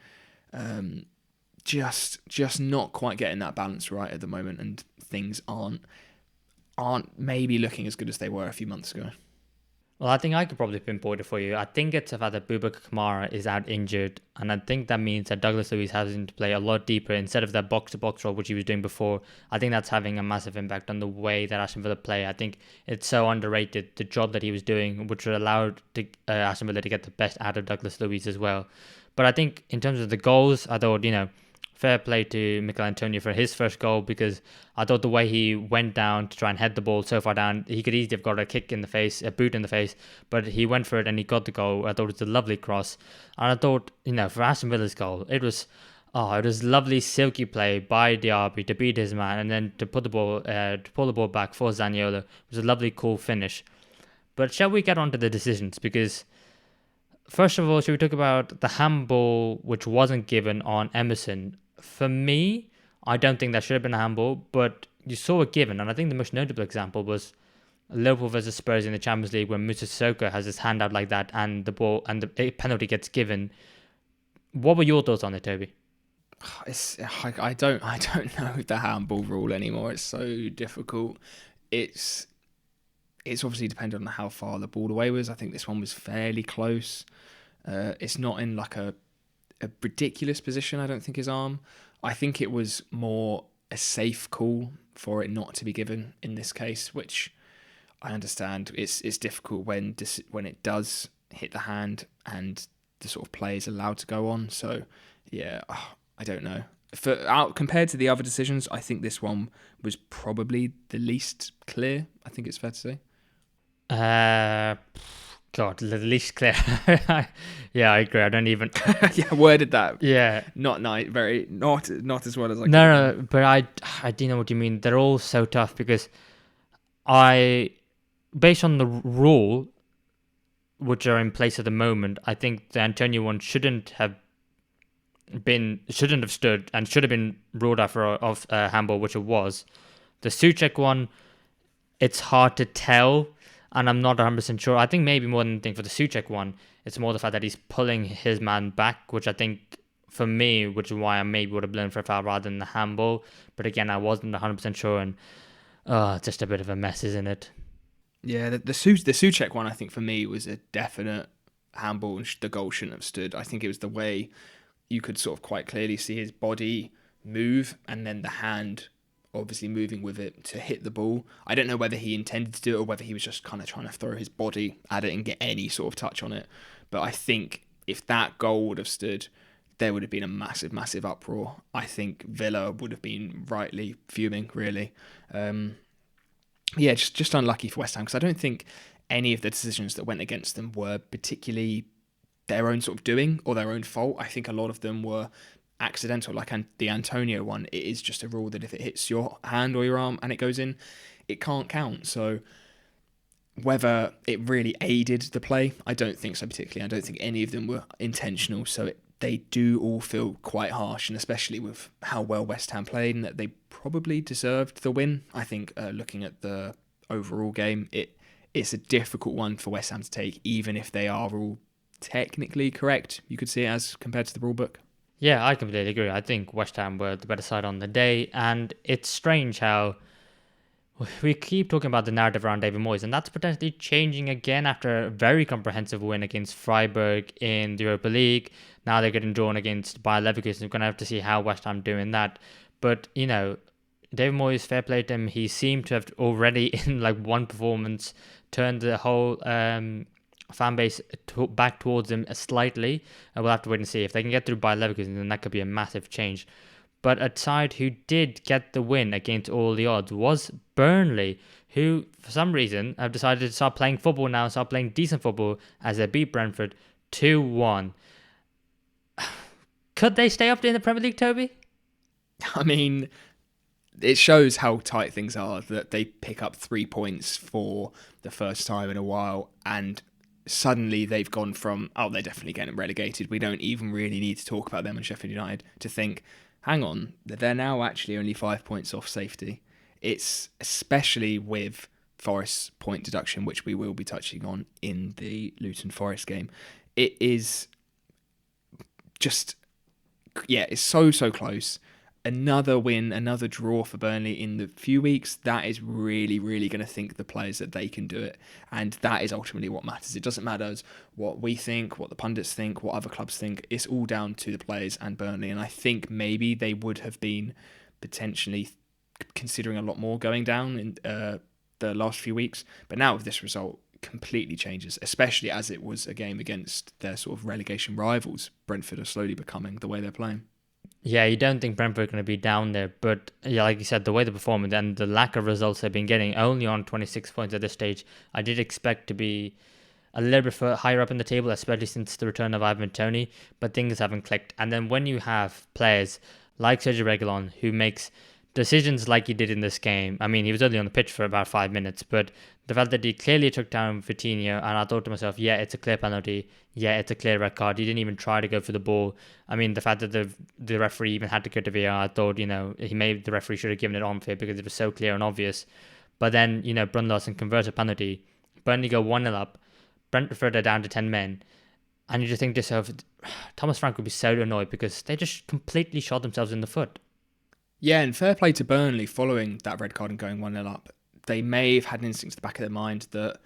Just not quite getting that balance right at the moment, and things aren't maybe looking as good as they were a few months ago. Well, I think I could probably pinpoint it for you. I think it's about that Boubacar Kamara is out injured, and I think that means that Douglas Luiz has to play a lot deeper instead of that box-to-box role which he was doing before. I think that's having a massive impact on the way that Aston Villa play. I think it's so underrated, the job that he was doing, which would allow Aston Villa to get the best out of Douglas Luiz as well. But I think in terms of the goals, I thought, fair play to Mikel Antonio for his first goal, because I thought the way he went down to try and head the ball so far down, he could easily have got a kick in the face, a boot in the face, but he went for it and he got the goal. I thought it was a lovely cross. And I thought, for Aston Villa's goal, it was lovely silky play by Diaby to beat his man, and then to pull the ball back for Zaniolo. It was a lovely, cool finish. But shall we get on to the decisions? Because first of all, should we talk about the handball which wasn't given on Emerson? For me, I don't think that should have been a handball, but you saw it given, and I think the most notable example was Liverpool versus Spurs in the Champions League, when Moussa Sissoko has his hand out like that, and the ball and the penalty gets given. What were your thoughts on it, Toby? I don't know the handball rule anymore. It's so difficult. It's obviously dependent on how far the ball away was. I think this one was fairly close. It's not in like a ridiculous position, I don't think, his arm. I think it was more a safe call for it not to be given in this case, which I understand. It's difficult when it does hit the hand and the sort of play is allowed to go on. So yeah, I don't know. Compared to the other decisions, I think this one was probably the least clear. I think it's fair to say. God, the least clear. Yeah, I agree. I don't even. Yeah, worded that. Yeah, not nice. Very not as well as I. No, but I do know what you mean. They're all so tough because based on the rule which are in place at the moment, I think the Antonio one shouldn't have stood and should have been ruled out of handball, which it was. The Souček one, it's hard to tell, and I'm not 100% sure. I think maybe more than anything for the Souček one, it's more the fact that he's pulling his man back, which I think, for me, which is why I maybe would have blown for a foul rather than the handball. But again, I wasn't 100% sure, and it's just a bit of a mess, isn't it? Yeah, the Souček one, I think, for me, was a definite handball, and the goal shouldn't have stood. I think it was the way you could sort of quite clearly see his body move, and then the hand obviously moving with it to hit the ball. I don't know whether he intended to do it or whether he was just kind of trying to throw his body at it and get any sort of touch on it. But I think if that goal would have stood, there would have been a massive, massive uproar. I think Villa would have been rightly fuming, really. Yeah, just unlucky for West Ham, because I don't think any of the decisions that went against them were particularly their own sort of doing or their own fault. I think a lot of them were accidental, like the Antonio one. It is just a rule that if it hits your hand or your arm and it goes in, it can't count. So whether it really aided the play, I don't think so particularly. I don't think any of them were intentional, so it they do all feel quite harsh, and especially with how well West Ham played, and that they probably deserved the win. I think looking at the overall game, it's a difficult one for West Ham to take, even if they are all technically correct, you could see it as, compared to the rule book. Yeah, I completely agree. I think West Ham were the better side on the day, and it's strange how we keep talking about the narrative around David Moyes, and that's potentially changing again after a very comprehensive win against Freiburg in the Europa League. Now they're getting drawn against Bayer Leverkusen. We're going to have to see how West Ham do in that. But, David Moyes, fair play to him. He seemed to have already, in like one performance, turned the whole fan base back towards him slightly. And we'll have to wait and see. If they can get through Bayer Leverkusen, then that could be a massive change. But a side who did get the win against all the odds was Burnley, who, for some reason, have decided to start playing football now, start playing decent football, as they beat Brentford 2-1. Could they stay up in the Premier League, Toby? I mean, it shows how tight things are that they pick up 3 points for the first time in a while, and suddenly they've gone from, they're definitely getting relegated. We don't even really need to talk about them and Sheffield United, to think, hang on, they're now actually only 5 points off safety. It's especially with Forest's point deduction, which we will be touching on in the Luton Forest game. It is just, it's so close. Another win, another draw for Burnley in the few weeks, that is really, really going to think the players that they can do it. And that is ultimately what matters. It doesn't matter what we think, what the pundits think, what other clubs think. It's all down to the players and Burnley. And I think maybe they would have been potentially considering a lot more going down in the last few weeks. But now with this result, completely changes, especially as it was a game against their sort of relegation rivals. Brentford are slowly becoming the way they're playing. Yeah, you don't think Brentford are going to be down there, but yeah, like you said, the way they're performing and the lack of results they've been getting, only on 26 points at this stage, I did expect to be a little bit higher up in the table, especially since the return of Ivan Toney, but things haven't clicked. And then when you have players like Sergio Reguilon, who makes decisions like he did in this game, I mean, he was only on the pitch for about 5 minutes, but the fact that he clearly took down Vitinha, and I thought to myself, yeah, it's a clear penalty, yeah, it's a clear red card. He didn't even try to go for the ball. I mean, the fact that the referee even had to go to VAR, I thought, the referee should have given it on for it because it was so clear and obvious. But then, Brun Larsen converts a penalty. Burnley go 1-0 up. Brentford are down to 10 men. And you just think to yourself, Thomas Frank would be so annoyed because they just completely shot themselves in the foot. Yeah, and fair play to Burnley following that red card and going 1-0 up. They may have had an instinct to the back of their mind that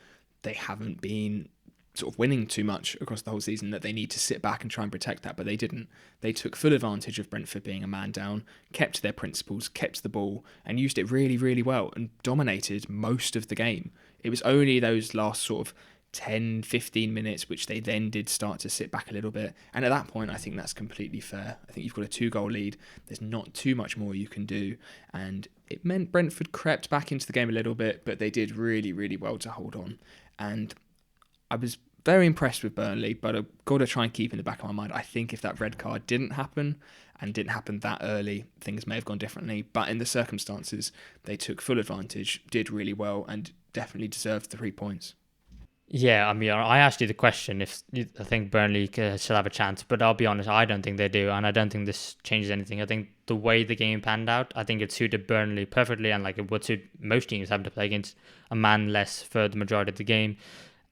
they haven't been sort of winning too much across the whole season, that they need to sit back and try and protect that, but they didn't. They took full advantage of Brentford being a man down, kept their principles, kept the ball, and used it really, really well, and dominated most of the game. It was only those last sort of 10, 15 minutes which they then did start to sit back a little bit, and at that point I think that's completely fair. I think you've got a 2-goal lead, there's not too much more you can do, and it meant Brentford crept back into the game a little bit, but they did really, really well to hold on. And I was very impressed with Burnley, but I've got to try and keep in the back of my mind, I think if that red card didn't happen, and didn't happen that early, things may have gone differently. But in the circumstances, they took full advantage, did really well, and definitely deserved the 3 points. Yeah, I mean, I asked you the question if I think Burnley should have a chance, but I'll be honest, I don't think they do, and I don't think this changes anything. I think the way the game panned out, I think it suited Burnley perfectly, and like it would suit most teams having to play against a man less for the majority of the game.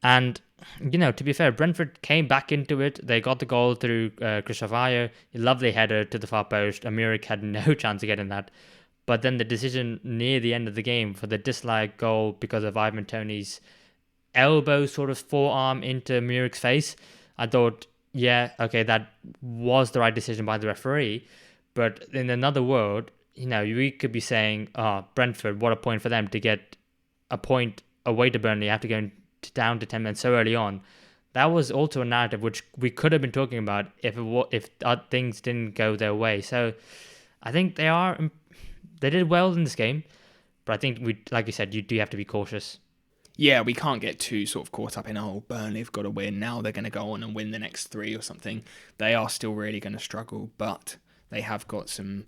And, to be fair, Brentford came back into it. They got the goal through Christoph Ayer, a lovely header to the far post. Amurik had no chance of getting that. But then the decision near the end of the game for the disallowed goal because of Ivan Toney's elbow sort of forearm into Murik's face, I thought, yeah, okay, that was the right decision by the referee. But in another world, we could be saying, Brentford, what a point for them to get a point away to Burnley after going down to 10 men so early on. That was also a narrative which we could have been talking about if things didn't go their way. So I think they did well in this game, but I think like you said, you do have to be cautious. Yeah, we can't get too sort of caught up in, Burnley have got to win. Now they're going to go on and win the next 3 or something. They are still really going to struggle, but they have got some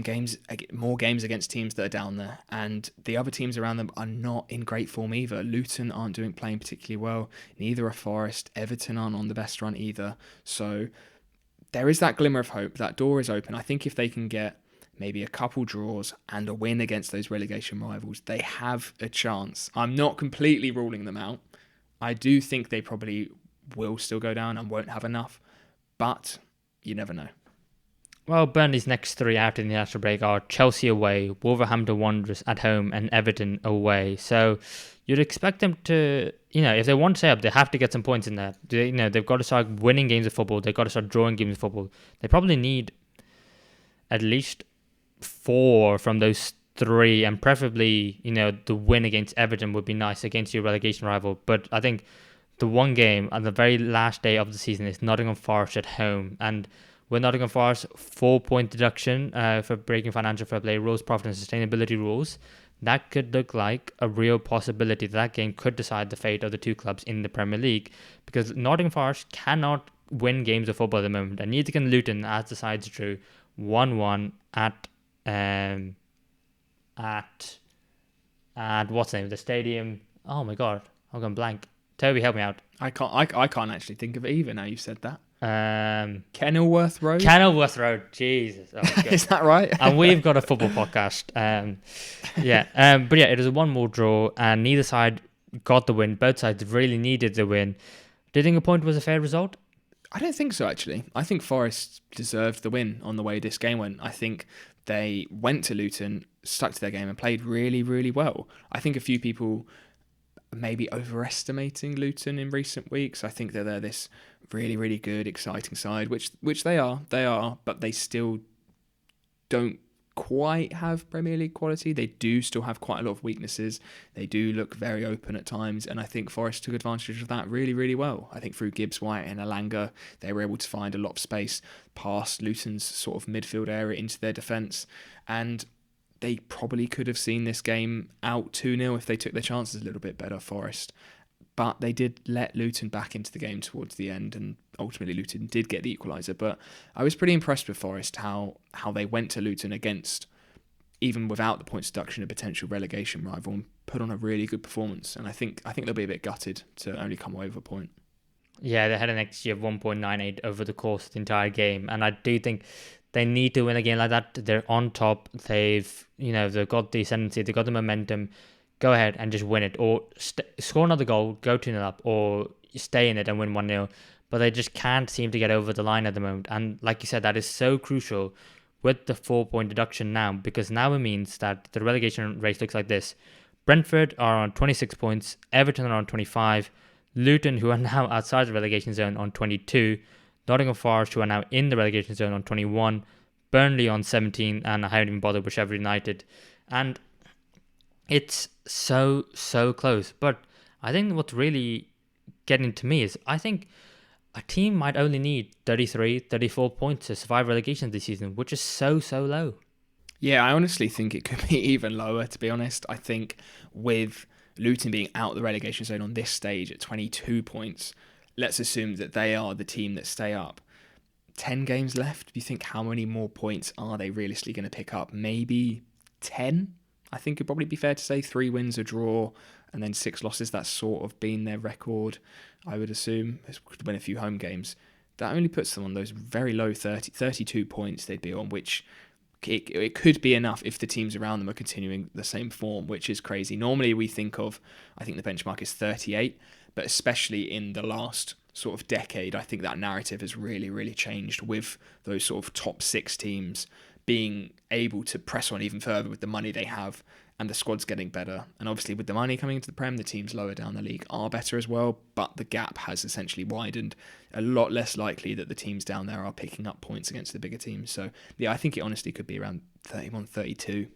games, more games against teams that are down there. And the other teams around them are not in great form either. Luton aren't playing particularly well. Neither are Forest. Everton aren't on the best run either. So there is that glimmer of hope. That door is open. I think if they can get maybe a couple draws and a win against those relegation rivals, they have a chance. I'm not completely ruling them out. I do think they probably will still go down and won't have enough, but you never know. Well, Burnley's next 3 out in the international break are Chelsea away, Wolverhampton Wanderers at home, and Everton away. So you'd expect them to, if they want to stay up, they have to get some points in there. They've got to start winning games of football. They've got to start drawing games of football. They probably need at least 4 from those 3, and preferably, the win against Everton would be nice against your relegation rival. But I think the one game on the very last day of the season is Nottingham Forest at home, and with Nottingham Forest 4-point deduction for breaking financial fair play rules, profit and sustainability rules, that could look like a real possibility that game could decide the fate of the 2 clubs in the Premier League, because Nottingham Forest cannot win games of football at the moment, and neither can Luton, as the sides drew 1-1 at what's the name of the stadium? Oh my god, I'm going blank. Toby, help me out. I can't actually think of it either now you've said that. Kenilworth Road? Kenilworth Road, Jesus. Oh, is that right? And we've got a football podcast. But yeah, it was a 1-1 draw, and neither side got the win. Both sides really needed the win. Do you think a point was a fair result? I don't think so, actually. I think Forest deserved the win on the way this game went. I think they went to Luton, stuck to their game, and played really, really well. I think a few people maybe overestimating Luton in recent weeks. I think that they're this really, really good, exciting side, which they are, but they still don't quite have Premier League quality. They do still have quite a lot of weaknesses. They do look very open at times, and I think Forest took advantage of that really, really well. I think through Gibbs White and Alanga, they were able to find a lot of space past Luton's sort of midfield area into their defence, and they probably could have seen this game out 2-0 if they took their chances a little bit better, Forest. But they did let Luton back into the game towards the end, and ultimately Luton did get the equaliser. But I was pretty impressed with Forest, how they went to Luton against, even without the points deduction, a potential relegation rival, and put on a really good performance. And I think they'll be a bit gutted to only come away with a point. Yeah, they had an XG of 1.98 over the course of the entire game, and I do think they need to win a game like that. They're on top. They've got the ascendancy. They've got the momentum. Go ahead and just win it, or score another goal, go 2-0 up, or stay in it and win 1-0. But they just can't seem to get over the line at the moment. And like you said, that is so crucial with the 4-point deduction now, because now it means that the relegation race looks like this. Brentford are on 26 points. Everton are on 25. Luton, who are now outside the relegation zone, on 22. Nottingham Forest, who are now in the relegation zone, on 21. Burnley on 17, and I haven't even bothered with Sheffield United. And it's so close. But I think what's really getting to me is I think a team might only need 33, 34 points to survive relegation this season, which is so low. Yeah, I honestly think it could be even lower, to be honest. I think with Luton being out the relegation zone on this stage at 22 points, let's assume that they are the team that stay up. 10 games left. Do you think how many more points are they realistically going to pick up? Maybe 10? I think it'd probably be fair to say 3 wins, a draw, and then 6 losses. That's sort of been their record, I would assume. They could win a few home games. That only puts them on those very low 32 points they'd be on, which it could be enough if the teams around them are continuing the same form, which is crazy. Normally we think I think the benchmark is 38, but especially in the last sort of decade, I think that narrative has really, really changed with those sort of top 6 teams being able to press on even further with the money they have, and the squad's getting better. And obviously with the money coming into the Prem, the teams lower down the league are better as well, but the gap has essentially widened. A lot less likely that the teams down there are picking up points against the bigger teams. So yeah, I think it honestly could be around 31, 32.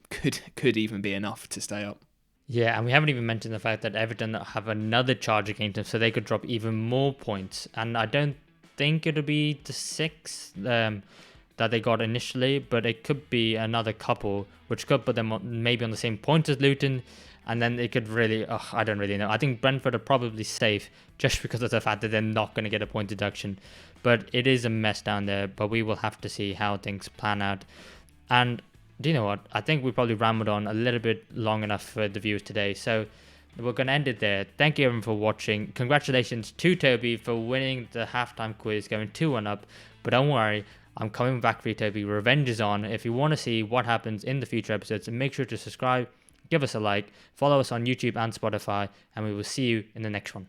Could even be enough to stay up. Yeah, and we haven't even mentioned the fact that Everton have another charge against them, so they could drop even more points. And I don't think it'll be the 6 that they got initially, but it could be another couple, which could put them maybe on the same point as Luton, and then it could really, I don't really know. I think Brentford are probably safe just because of the fact that they're not going to get a point deduction. But it is a mess down there, but we will have to see how things plan out. And do you know what? I think we probably rambled on a little bit long enough for the viewers today. So we're going to end it there. Thank you everyone for watching. Congratulations to Toby for winning the halftime quiz, going 2-1 up. But don't worry, I'm coming back for you, Toby. Revenge is on. If you want to see what happens in the future episodes, make sure to subscribe, give us a like, follow us on YouTube and Spotify, and we will see you in the next one.